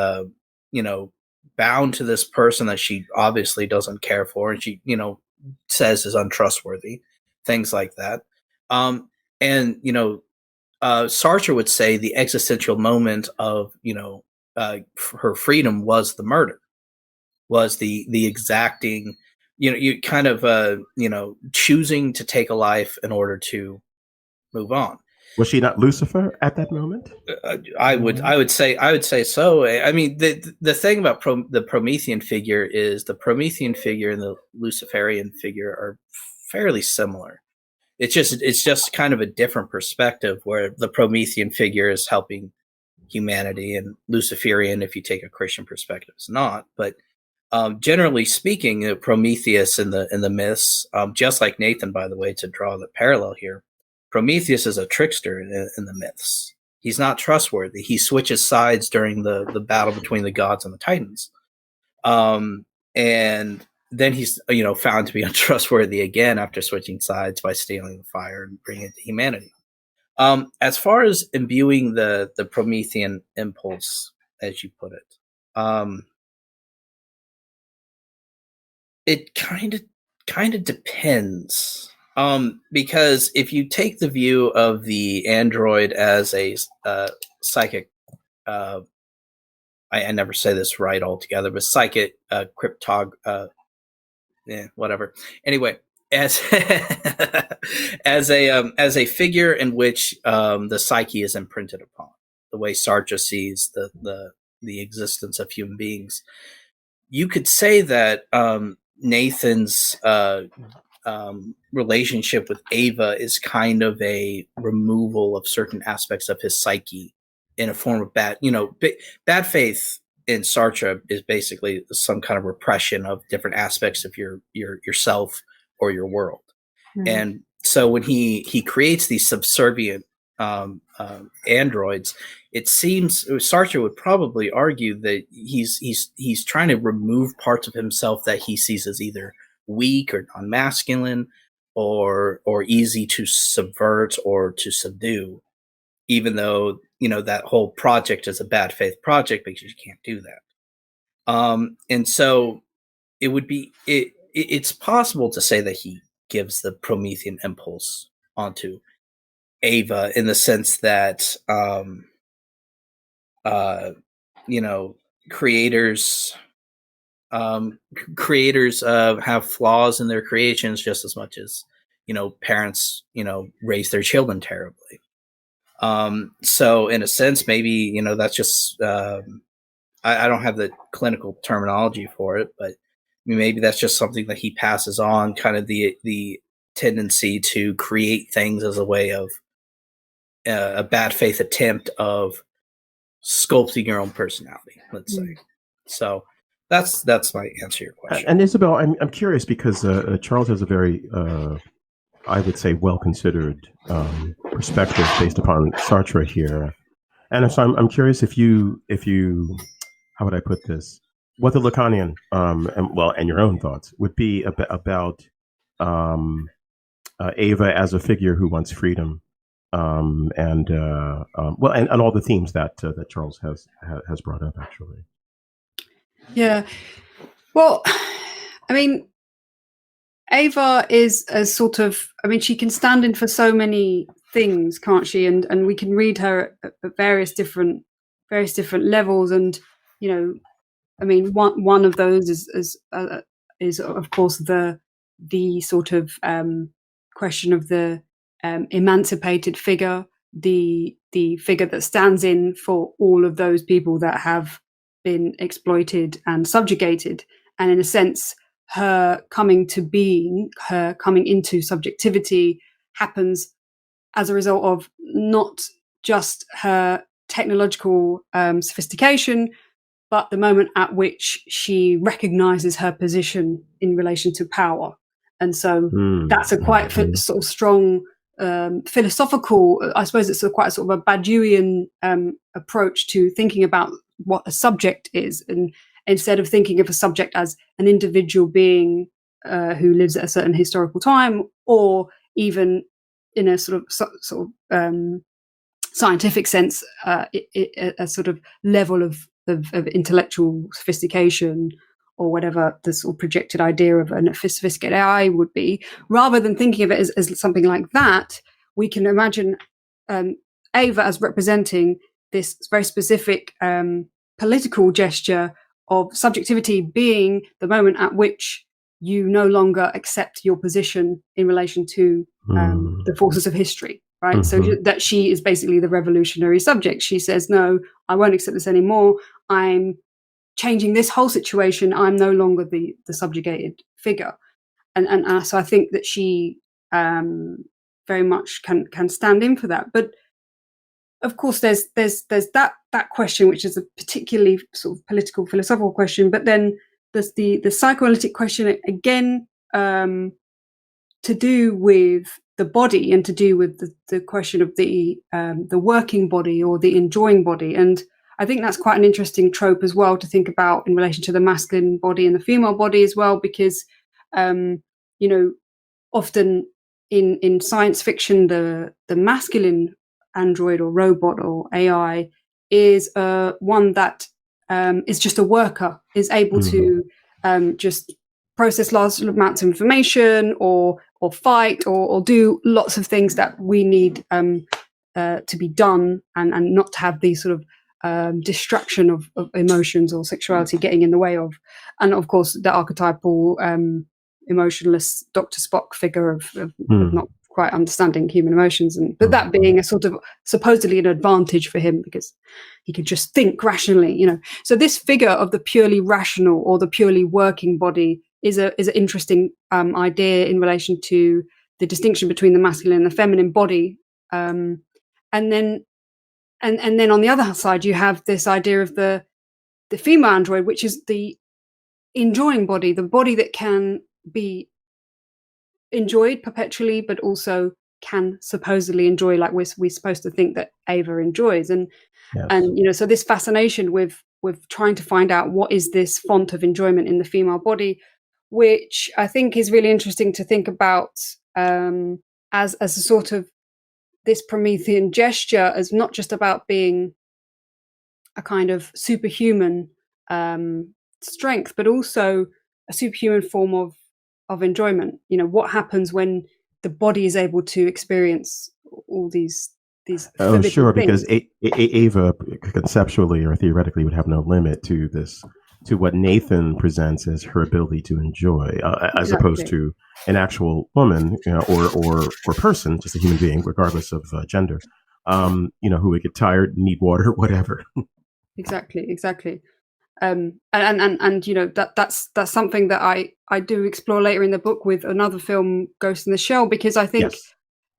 bound to this person that she obviously doesn't care for, and she says is untrustworthy, things like that. And Sartre would say the existential moment of her freedom was the murder, was the exacting, you kind of choosing to take a life in order to move on. Was she not Lucifer at that moment? I would say so. I mean, the thing about the Promethean figure is the Promethean figure and the Luciferian figure are fairly similar. It's just kind of a different perspective, where the Promethean figure is helping humanity, and Luciferian, if you take a Christian perspective, is not. But generally speaking, Prometheus in the myths, just like Nathan, by the way, to draw the parallel here, Prometheus is a trickster in the myths. He's not trustworthy. He switches sides during the battle between the gods and the Titans. And then he's found to be untrustworthy again after switching sides by stealing the fire and bringing it to humanity. As far as imbuing the Promethean impulse, as you put it, it kind of depends. Because if you take the view of the android as a psychic, I never say this right altogether, but psychic whatever. Anyway, as as a figure in which the psyche is imprinted upon, the way Sartre sees the existence of human beings, you could say that Nathan's relationship with Ava is kind of a removal of certain aspects of his psyche in a form of bad faith in Sartre is basically some kind of repression of different aspects of yourself or your world. Mm-hmm. And so when he creates these subservient androids, it seems Sartre would probably argue that he's trying to remove parts of himself that he sees as either weak or non-masculine or easy to subvert or to subdue, even though that whole project is a bad faith project because you can't do that. And so it would be it's possible to say that he gives the Promethean impulse onto Ava in the sense that creators have flaws in their creations just as much as parents raise their children terribly. So in a sense, maybe that's just I don't have the clinical terminology for it, but maybe that's just something that he passes on, kind of the tendency to create things as a way of a bad faith attempt of sculpting your own personality, let's say. So that's my answer to your question. And Isabel, I'm curious because Charles has a very I would say well-considered perspective based upon Sartre here, and so I'm curious if you how would I put this, what the Lacanian and your own thoughts would be about Ava as a figure who wants freedom, and all the themes that Charles has brought up actually. Yeah, well, I mean, Ava is a sort of, she can stand in for so many things, can't she? And we can read her at various different levels. And one of those is of course the sort of question of the emancipated figure, the figure that stands in for all of those people that have been exploited and subjugated, and in a sense, her coming to being, her coming into subjectivity happens as a result of not just her technological sophistication, but the moment at which she recognizes her position in relation to power. And so that's a quite sort of strong philosophical, I suppose it's quite a sort of a Badiouian approach to thinking about what a subject is. instead of thinking of a subject as an individual being who lives at a certain historical time, or even in a sort of scientific sense, a sort of level of intellectual sophistication, or whatever the sort of projected idea of a sophisticated AI would be. Rather than thinking of it as something like that, we can imagine Ava as representing this very specific political gesture of subjectivity being the moment at which you no longer accept your position in relation to the forces of history, right? So that she is basically the revolutionary subject. She says, no, I won't accept this anymore. I'm changing this whole situation. I'm no longer the subjugated figure. And so I think that she very much can stand in for that. But of course, there's that question, which is a particularly sort of political, philosophical question. But then there's the psychoanalytic question again, to do with the body and to do with the question of the working body or the enjoying body. And I think that's quite an interesting trope as well to think about in relation to the masculine body and the female body as well, because often in science fiction, the masculine android or robot or AI is one that is just a worker, is able to just process large amounts of information or fight or do lots of things that we need to be done, and not to have these sort of distraction of emotions or sexuality getting in the way of. And of course, the archetypal emotionless Dr. Spock figure of not quite understanding human emotions, but that being a sort of supposedly an advantage for him because he could just think rationally, So this figure of the purely rational or the purely working body is an interesting idea in relation to the distinction between the masculine and the feminine body, and then on the other side you have this idea of the female android, which is the enjoying body, the body that can be enjoyed perpetually, but also can supposedly enjoy, like we're supposed to think that Ava enjoys, and so this fascination with trying to find out what is this font of enjoyment in the female body, which I think is really interesting to think about as a sort of this Promethean gesture, as not just about being a kind of superhuman strength, but also a superhuman form of enjoyment. What happens when the body is able to experience all these oh sure things. Because Ava conceptually or theoretically would have no limit to what Nathan presents as her ability to enjoy, as opposed to an actual woman, or person, just a human being, regardless of gender, who would get tired, need water, whatever. Exactly. And that's something that I do explore later in the book with another film, Ghost in the Shell, because I think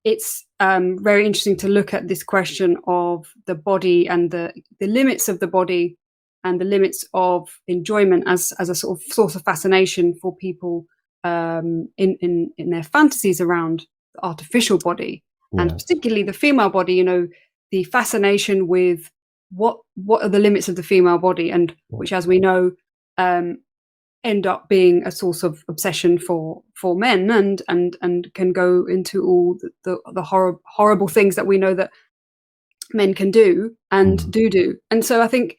it's very interesting to look at this question of the body and the limits of the body and the limits of enjoyment as a sort of source of fascination for people in their fantasies around the artificial body, and particularly the female body. The fascination with what are the limits of the female body, and which, as we know, end up being a source of obsession for men, and can go into all the horrible things that we know that men can do and do. And so I think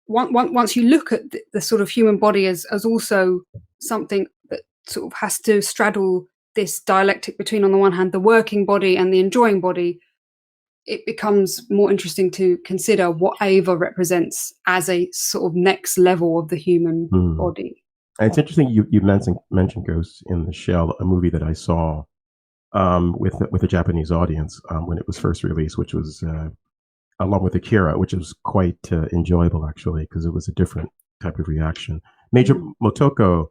once you look at the sort of human body as also something that sort of has to straddle this dialectic between, on the one hand, the working body and the enjoying body, it becomes more interesting to consider what Ava represents as a sort of next level of the human body. And it's interesting you mentioned Ghost in the Shell, a movie that I saw with a Japanese audience when it was first released, which was along with Akira, which was quite enjoyable actually, because it was a different type of reaction. Major Motoko,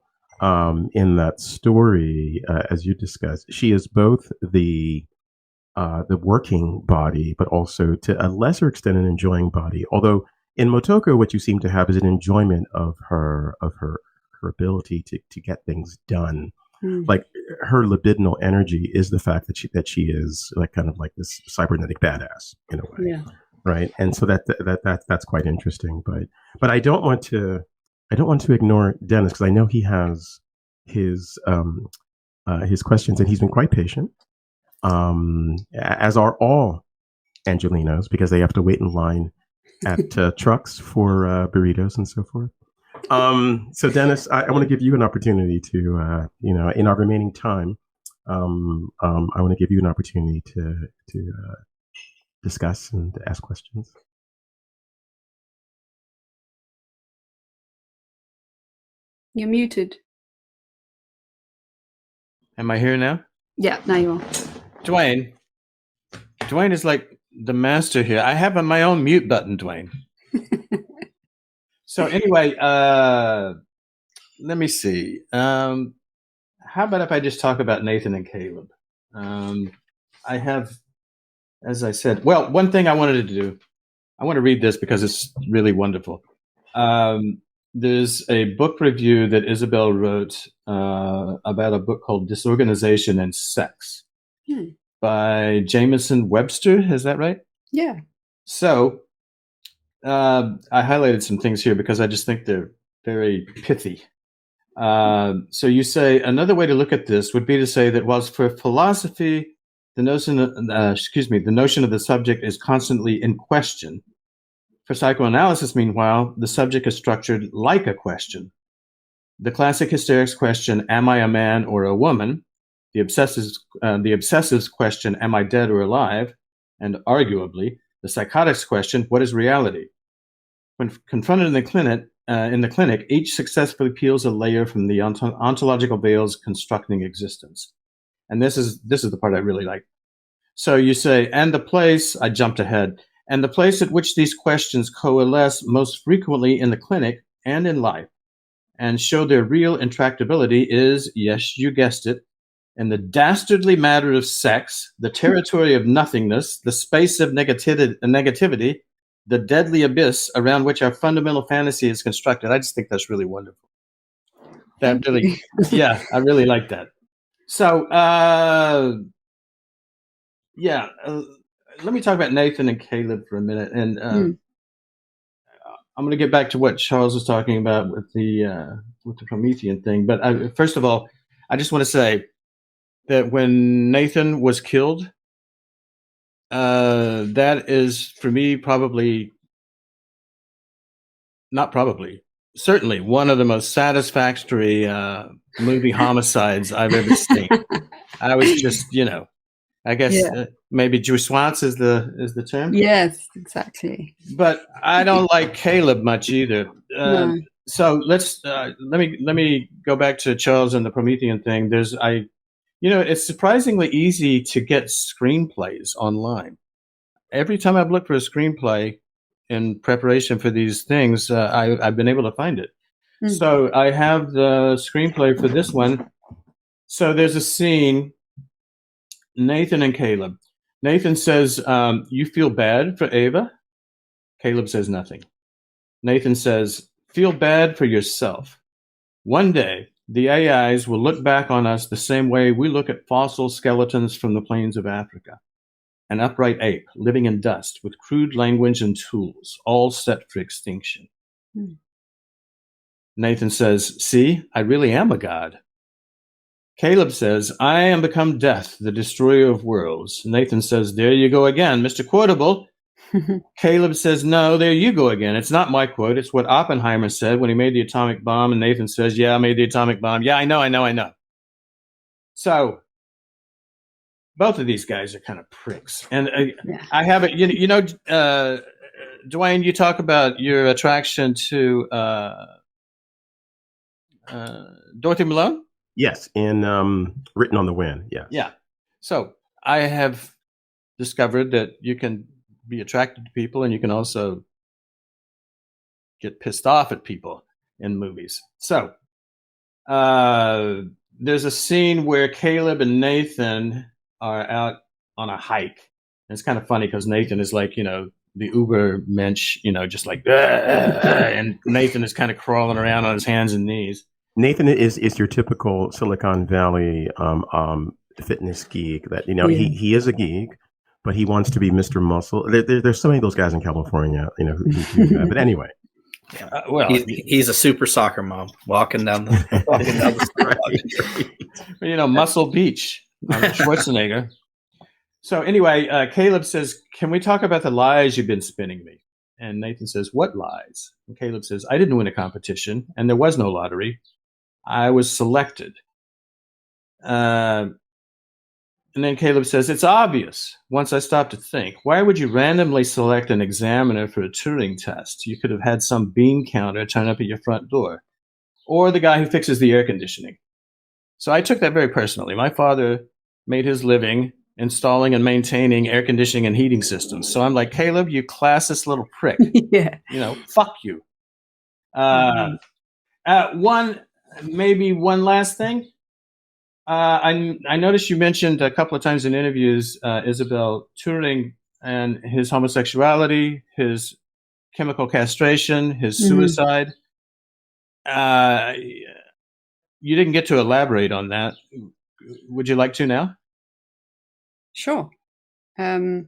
in that story, as you discussed, she is both the working body, but also to a lesser extent an enjoying body. Although in Motoko, what you seem to have is an enjoyment of her ability to get things done. Like her libidinal energy is the fact that she is like kind of like this cybernetic badass in a way. right? And so that's quite interesting. But I don't want to ignore Dennis, because I know he has his questions, and he's been quite patient, as are all Angelinos, because they have to wait in line at trucks for burritos and so forth. So Dennis, I want to give you an opportunity to, in our remaining time, I want to give you an opportunity to discuss and to ask questions. You're muted. Am I here now? Yeah, now you are. Dwayne is like the master here. I have my own mute button, Dwayne. So anyway, let me see. How about if I just talk about Nathan and Caleb? I have, as I said, well, one thing I wanted to do, I want to read this because it's really wonderful. There's a book review that Isabel wrote about a book called Disorganization and Sex by Jameson Webster. Is that right? Yeah. So I highlighted some things here because I just think they're very pithy. So you say another way to look at this would be to say that whilst for philosophy, the notion of the subject is constantly in question, for psychoanalysis, meanwhile, the subject is structured like a question. The classic hysterics question, am I a man or a woman? The obsessive's question, am I dead or alive? And arguably, the psychotic's question, what is reality? When confronted in the clinic, each successfully peels a layer from the ontological veils constructing existence. And this is the part I really like. So you say, and the place, I jumped ahead, and the place at which these questions coalesce most frequently in the clinic and in life and show their real intractability is, yes, you guessed it, in the dastardly matter of sex, the territory of nothingness, the space of negativity, the deadly abyss around which our fundamental fantasy is constructed. I just think that's really wonderful. I really like that. So, let me talk about Nathan and Caleb for a minute, and I'm going to get back to what Charles was talking about with the Promethean thing. But first of all, I just want to say that when Nathan was killed, that is for me certainly one of the most satisfactory movie homicides I've ever seen. I was just, I guess maybe jouissance is the term. Yes, exactly. But I don't like Caleb much either. No. So let me go back to Charles and the Promethean thing. It's surprisingly easy to get screenplays online. Every time I've looked for a screenplay in preparation for these things, I've been able to find it. So I have the screenplay for this one. So there's a scene. Nathan and Caleb. Nathan says, you feel bad for Ava? Caleb says nothing. Nathan says, feel bad for yourself. One day, the AIs will look back on us the same way we look at fossil skeletons from the plains of Africa. An upright ape living in dust with crude language and tools, all set for extinction. Nathan says, see, I really am a god. Caleb says, I am become death, the destroyer of worlds. Nathan says, there you go again, Mr. Quotable. Caleb says, no, there you go again. It's not my quote. It's what Oppenheimer said when he made the atomic bomb. And Nathan says, yeah, I made the atomic bomb. Yeah, I know. So both of these guys are kind of pricks. And I have it, Dwayne, you talk about your attraction to Dorothy Malone? Yes, in Written on the Wind, yes. Yeah. So I have discovered that you can be attracted to people and you can also get pissed off at people in movies. So there's a scene where Caleb and Nathan are out on a hike. And it's kind of funny because Nathan is like, the uber mensch, just like, and Nathan is kind of crawling around on his hands and knees. Nathan is your typical Silicon Valley fitness geek that, he is a geek, but he wants to be Mr. Muscle. There's so many of those guys in California, who do that. But anyway. Well, he's a super soccer mom walking down the right. Muscle Beach, Schwarzenegger. So anyway, Caleb says, "Can we talk about the lies you've been spinning me?" And Nathan says, "What lies?" And Caleb says, "I didn't win a competition, and there was no lottery. I was selected." And then Caleb says, "It's obvious once I stop to think. Why would you randomly select an examiner for a Turing test? You could have had some bean counter turn up at your front door, or the guy who fixes the air conditioning." So I took that very personally. My father made his living installing and maintaining air conditioning and heating systems. So I'm like, "Caleb, you classist little prick." Yeah. Fuck you. One last thing. I noticed you mentioned a couple of times in interviews, Isabel, Turing and his homosexuality, his chemical castration, his suicide. You didn't get to elaborate on that. Would you like to now? Sure. Well,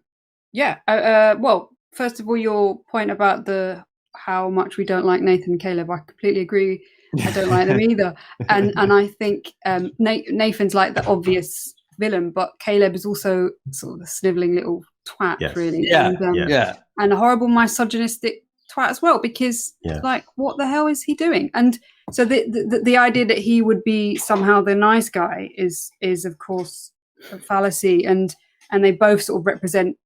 first of all, your point about how much we don't like Nathan and Caleb, I completely agree. I don't like them either. And I think Nathan's like the obvious villain, but Caleb is also sort of the sniveling little twat, really. Yeah, and a horrible misogynistic twat as well, because like, what the hell is he doing? And so the idea that he would be somehow the nice guy is of course a fallacy, and they both sort of represent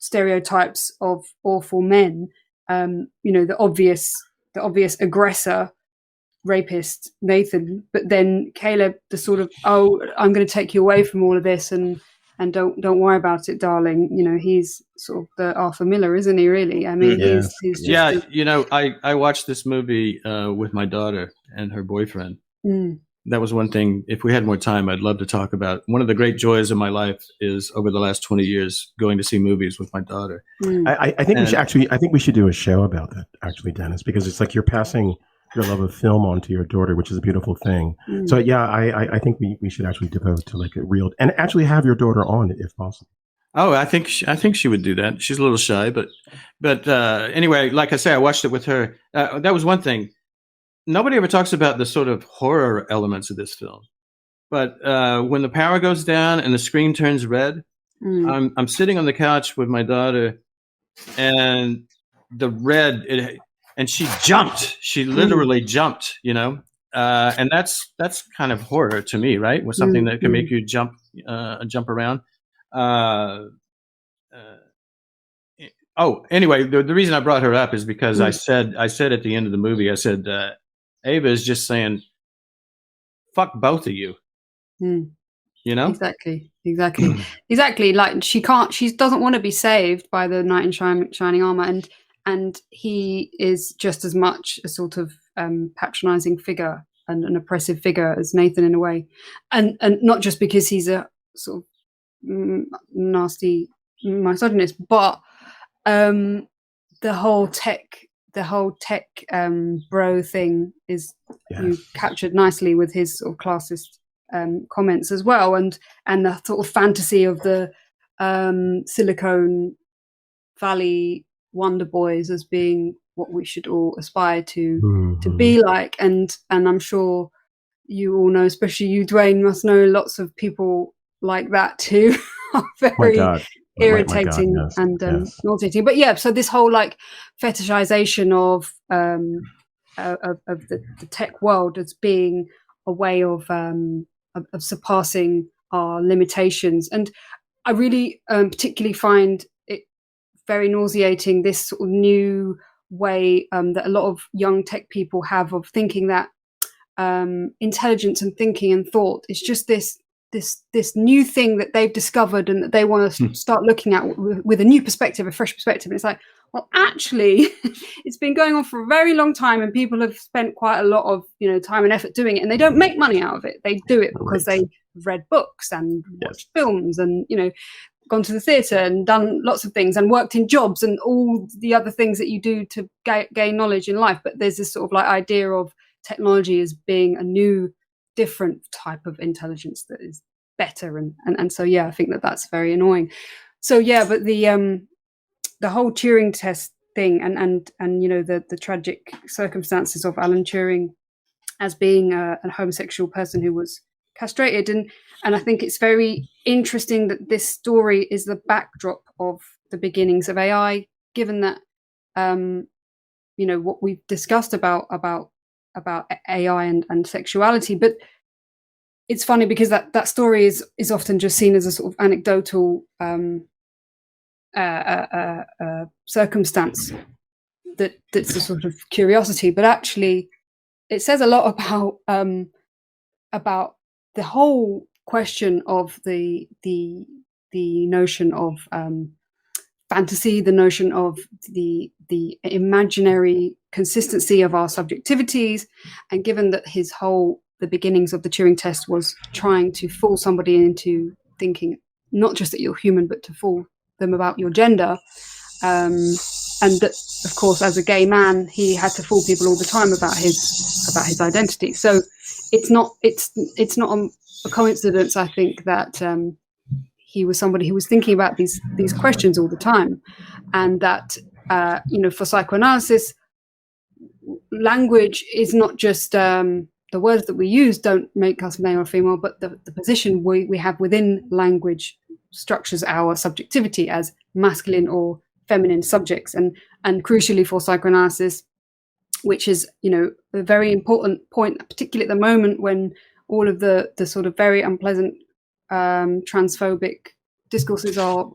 stereotypes of awful men. The obvious aggressor, rapist Nathan, but then Caleb, the sort of, "Oh, I'm going to take you away from all of this, and don't worry about it, darling." He's sort of the Arthur Miller, isn't he? Really, I mean, he's just I watched this movie with my daughter and her boyfriend. That was one thing. If we had more time, I'd love to talk about. One of the great joys of my life is over the last 20 years going to see movies with my daughter. I think we should do a show about that, actually, Dennis, because it's like you're passing your love of film onto your daughter, which is a beautiful thing. So I think we should actually devote to like a real, and actually have your daughter on it if possible. Oh, I think she would do that. She's a little shy, but anyway, like I say, I watched it with her. That was one thing. Nobody ever talks about the sort of horror elements of this film, but when the power goes down and the screen turns red, I'm sitting on the couch with my daughter, and the red, and she jumped. She literally jumped, and that's kind of horror to me, right? With something that can make you jump around. Anyway, the reason I brought her up is because I said at the end of the movie, I said, Ava is just saying, "Fuck both of you." Exactly. Like she doesn't want to be saved by the knight in shining armor, and he is just as much a sort of patronizing figure and an oppressive figure as Nathan in a way, and not just because he's a sort of nasty misogynist, but the whole tech bro thing is captured nicely with his sort of classist comments as well, and the sort of fantasy of the Silicone Valley Wonder Boys as being what we should all aspire to be like, and I'm sure you all know, especially you, Dwayne, must know lots of people like that too. Very irritating and nauseating. But so this whole like fetishization of the tech world as being a way of surpassing our limitations, and I really particularly find it very nauseating, this sort of new way that a lot of young tech people have of thinking that intelligence and thinking and thought is just this new thing that they've discovered and that they want to start looking at with a new perspective, a fresh perspective. And it's like, well, actually, it's been going on for a very long time, and people have spent quite a lot of time and effort doing it, and they don't make money out of it. They do it because they've read books and watched films and gone to the theatre and done lots of things and worked in jobs and all the other things that you do to gain knowledge in life. But there's this sort of like idea of technology as being a new, different type of intelligence that is better, and so I think that's very annoying. So yeah, but the whole Turing test thing, and the tragic circumstances of Alan Turing as being a homosexual person who was castrated, and I think it's very interesting that this story is the backdrop of the beginnings of AI, given that what we've discussed about AI and sexuality. But it's funny because that story is often just seen as a sort of anecdotal circumstance that's a sort of curiosity, but actually it says a lot about the whole question of the notion of fantasy, the notion of the imaginary consistency of our subjectivities, and given that the beginnings of the Turing test was trying to fool somebody into thinking not just that you're human, but to fool them about your gender, and that, of course, as a gay man, he had to fool people all the time about his identity. So it's not a coincidence, I think, that he was somebody who was thinking about these questions all the time, and that for psychoanalysis, language is not just the words that we use don't make us male or female, but the position we have within language structures our subjectivity as masculine or feminine subjects, and crucially for psychoanalysis, which is a very important point, particularly at the moment when all of the sort of very unpleasant transphobic discourses are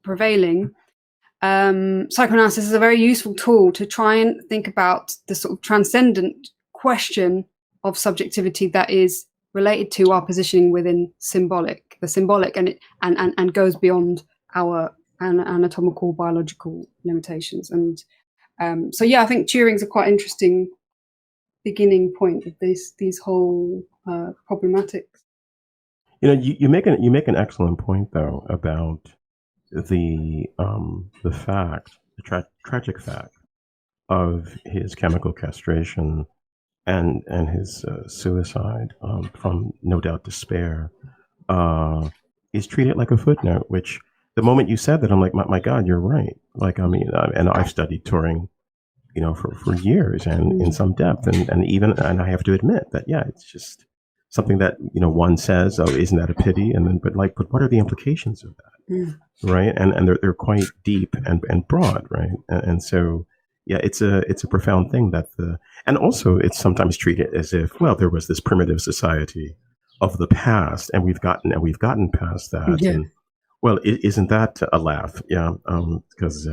prevailing. Psychoanalysis is a very useful tool to try and think about the sort of transcendent question of subjectivity that is related to our positioning within the symbolic, and goes beyond our anatomical biological limitations. And so I think Turing's a quite interesting beginning point of these whole problematics. You make an excellent point though about the tragic fact of his chemical castration and his suicide from no doubt despair is treated like a footnote. Which the moment you said that, I'm like, my God, you're right. Like, I mean, and I've studied Turing, for years and in some depth, and I have to admit that it's just something that one says, oh, isn't that a pity? And then, but what are the implications of that, right? And they're quite deep and broad, right? And so it's a profound thing and also it's sometimes treated as if, well, there was this primitive society of the past, and we've gotten past that. Yeah. And, well, isn't that a laugh? Yeah, because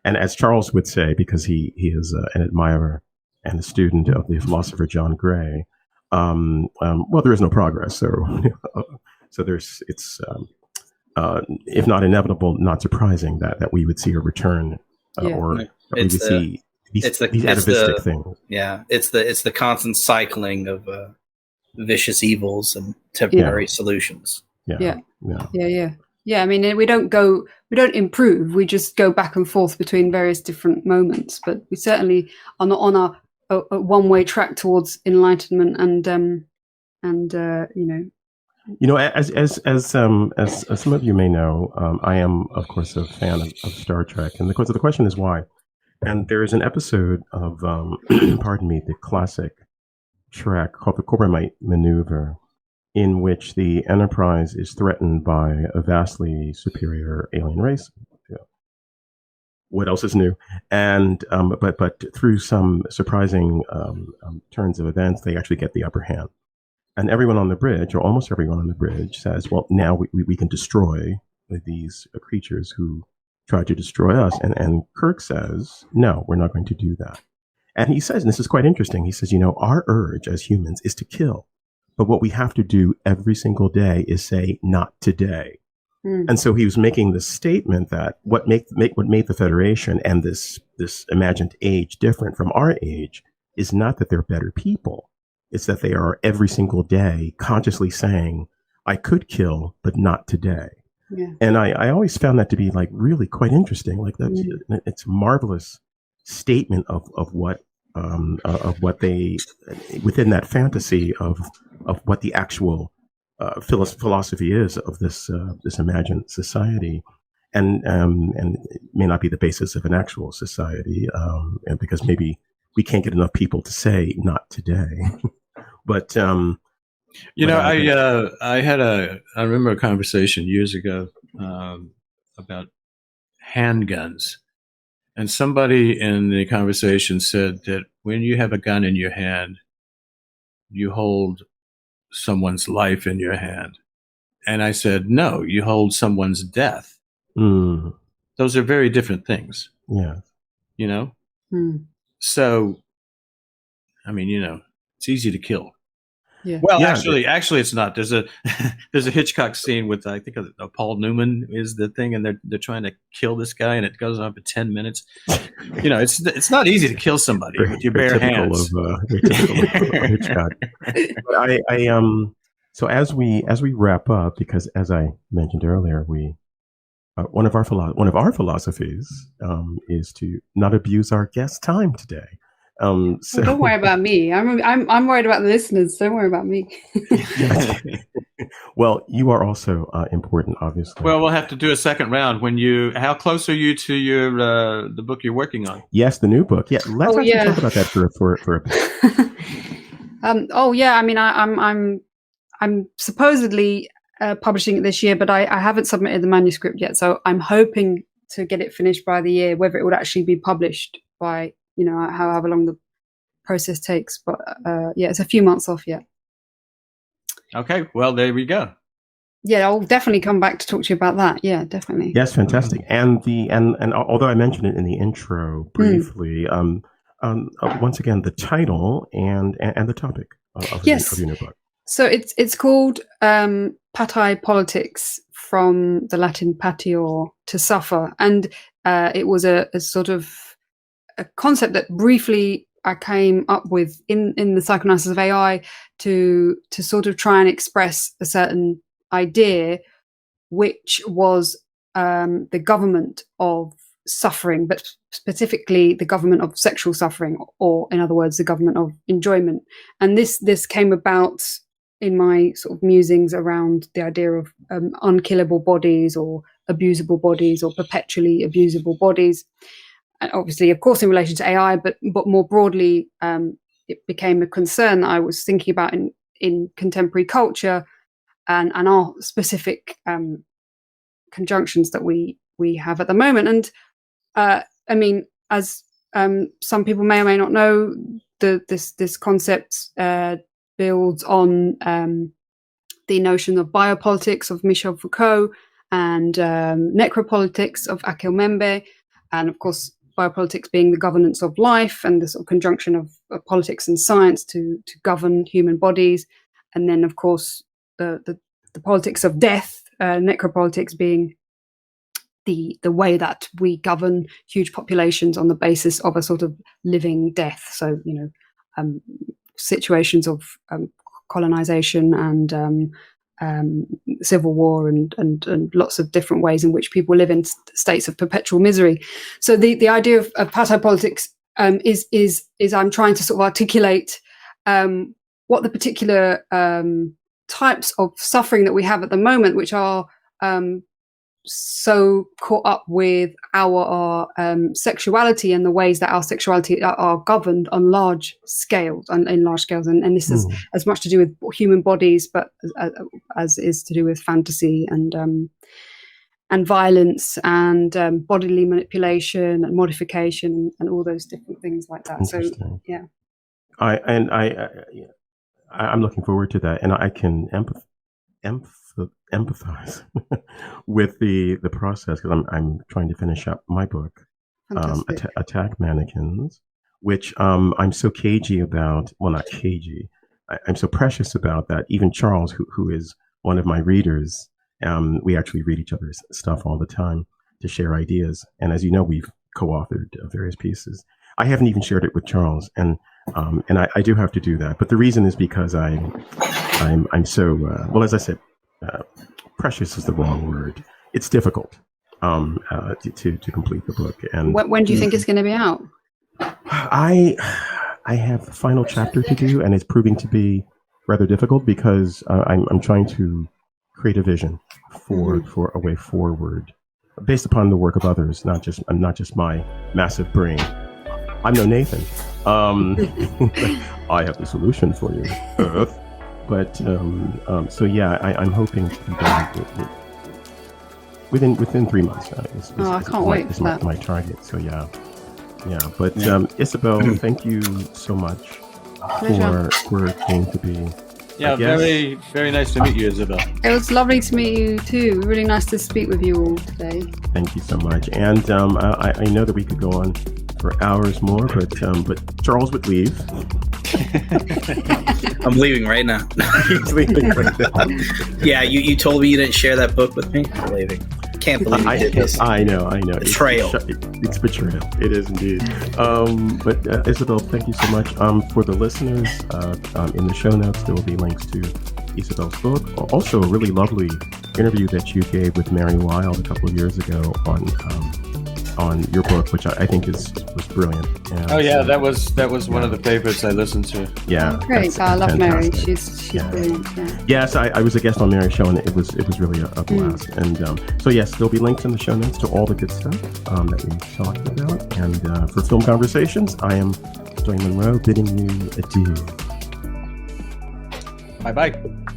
and as Charles would say, because he is an admirer and a student of the philosopher John Gray. Well, there is no progress, so it's if not inevitable, not surprising that we would see a return, or we would see these atavistic things. Yeah, it's the constant cycling of vicious evils and temporary solutions. Yeah. I mean, we don't improve. We just go back and forth between various different moments. But we certainly are not on a one-way track towards enlightenment. As some of you may know, I am, of course, a fan of Star Trek, and of course the question is why. And there is an episode of, pardon me, the classic Trek called the Corbomite Maneuver, in which the Enterprise is threatened by a vastly superior alien race. What else is new? And but through some surprising turns of events, they actually get the upper hand. And everyone on the bridge, or almost everyone on the bridge, says, well, now we can destroy these creatures who tried to destroy us. And Kirk says, no, we're not going to do that. And he says, and this is quite interesting, he says, our urge as humans is to kill. But what we have to do every single day is say, not today. And so he was making the statement that what made the Federation and this imagined age different from our age is not that they're better people. It's that they are every single day consciously saying, I could kill, but not today. Yeah. And I always found that to be like really quite interesting. Like it's a marvelous statement of what they, within that fantasy of what the actual philosophy is of this imagined society. and it may not be the basis of an actual society, and because maybe we can't get enough people to say not today. But I remember a conversation years ago about handguns, and somebody in the conversation said that when you have a gun in your hand, you hold someone's life in your hand. And I said, no, you hold someone's death. Those are very different things. Yeah. You know? So, I mean, it's easy to kill. Yeah. Well, actually, it's not. There's a Hitchcock scene with, I think, Paul Newman is the thing, and they're trying to kill this guy, and it goes on for 10 minutes. It's not easy to kill somebody with your bare hands. Hitchcock. But so as we wrap up, because as I mentioned earlier, we one of our philosophies is to not abuse our guest time today. So don't worry about me. I'm worried about the listeners. Don't worry about me. Well, you are also important, obviously. Well, we'll have to do a second round. How close are you to your the book you're working on? Yes, the new book. Yeah, let's talk about that for a bit. I mean, I'm supposedly publishing it this year, but I haven't submitted the manuscript yet. So I'm hoping to get it finished by the year. Whether it would actually be published by however long the process takes, but it's a few months off yet. Okay, well, there we go. Yeah, I'll definitely come back to talk to you about that. Yeah, definitely. Yes, fantastic. And although I mentioned it in the intro briefly, once again, the title and the topic of your new book. So it's called Patipolitics, from the Latin patior, to suffer, and it was a sort of a concept that briefly I came up with in the Psychoanalysis of AI to sort of try and express a certain idea, which was the government of suffering, but specifically the government of sexual suffering, or in other words, the government of enjoyment. And this came about in my sort of musings around the idea of unkillable bodies, or abusable bodies, or perpetually abusable bodies. And obviously, of course, in relation to AI, but more broadly, it became a concern that I was thinking about in contemporary culture and our specific conjunctions that we have at the moment. And I mean, as some people may or may not know, this concept builds on the notion of biopolitics of Michel Foucault and necropolitics of Akhil Membe, and of course, biopolitics being the governance of life and the sort of conjunction of politics and science to govern human bodies. And then, of course, the politics of death, necropolitics being the way that we govern huge populations on the basis of a sort of living death. So, situations of colonization and civil war and lots of different ways in which people live in states of perpetual misery. So the idea of patipolitics is I'm trying to sort of articulate what the particular types of suffering that we have at the moment, which are so caught up with our sexuality and the ways that our sexuality are governed on large scales, and this is as much to do with human bodies, but as is to do with fantasy and violence and bodily manipulation and modification and all those different things like that. So yeah, I'm looking forward to that, and I can empathize with the process, because I'm trying to finish up my book, Attack Mannequins, which I'm so cagey about. Well, not cagey. I'm so precious about that. Even Charles, who is one of my readers, we actually read each other's stuff all the time to share ideas. And as you know, we've co-authored various pieces. I haven't even shared it with Charles, and I do have to do that. But the reason is because I'm so well, as I said. Precious is the wrong word. It's difficult to complete the book. And when do you think it's going to be out? I have the final chapter to do, and it's proving to be rather difficult because I'm trying to create a vision for a way forward. based upon the work of others, not just my massive brain. I'm no Nathan. I have the solution for you, Earth. But so yeah, I'm hoping to be done within 3 months. I can't wait for that. My target. So yeah. But Isabel, thank you so much for getting to be. Yeah, very, very nice to meet you, Isabel. It was lovely to meet you too. Really nice to speak with you all today. Thank you so much. And I know that we could go on for hours more, but Charles would leave. I'm leaving right now. He's leaving right now. Yeah, you told me you didn't share that book with me. I'm leaving. Can't believe you did this. I know. Betrayal. It's betrayal. It is indeed. But Isabel, thank you so much. For the listeners, in the show notes, there will be links to Isabel's book. Also, a really lovely interview that you gave with Mary Wilde a couple of years ago on your book, which I think was brilliant. And that was one of the favorites I listened to. Yeah, great. I love Mary. She's brilliant. Yeah. Yes, I was a guest on Mary's show, and it was really a blast. And so yes, there'll be links in the show notes to all the good stuff that we talked about. And for Film Conversations, I am Dwayne Monroe bidding you adieu. Bye bye.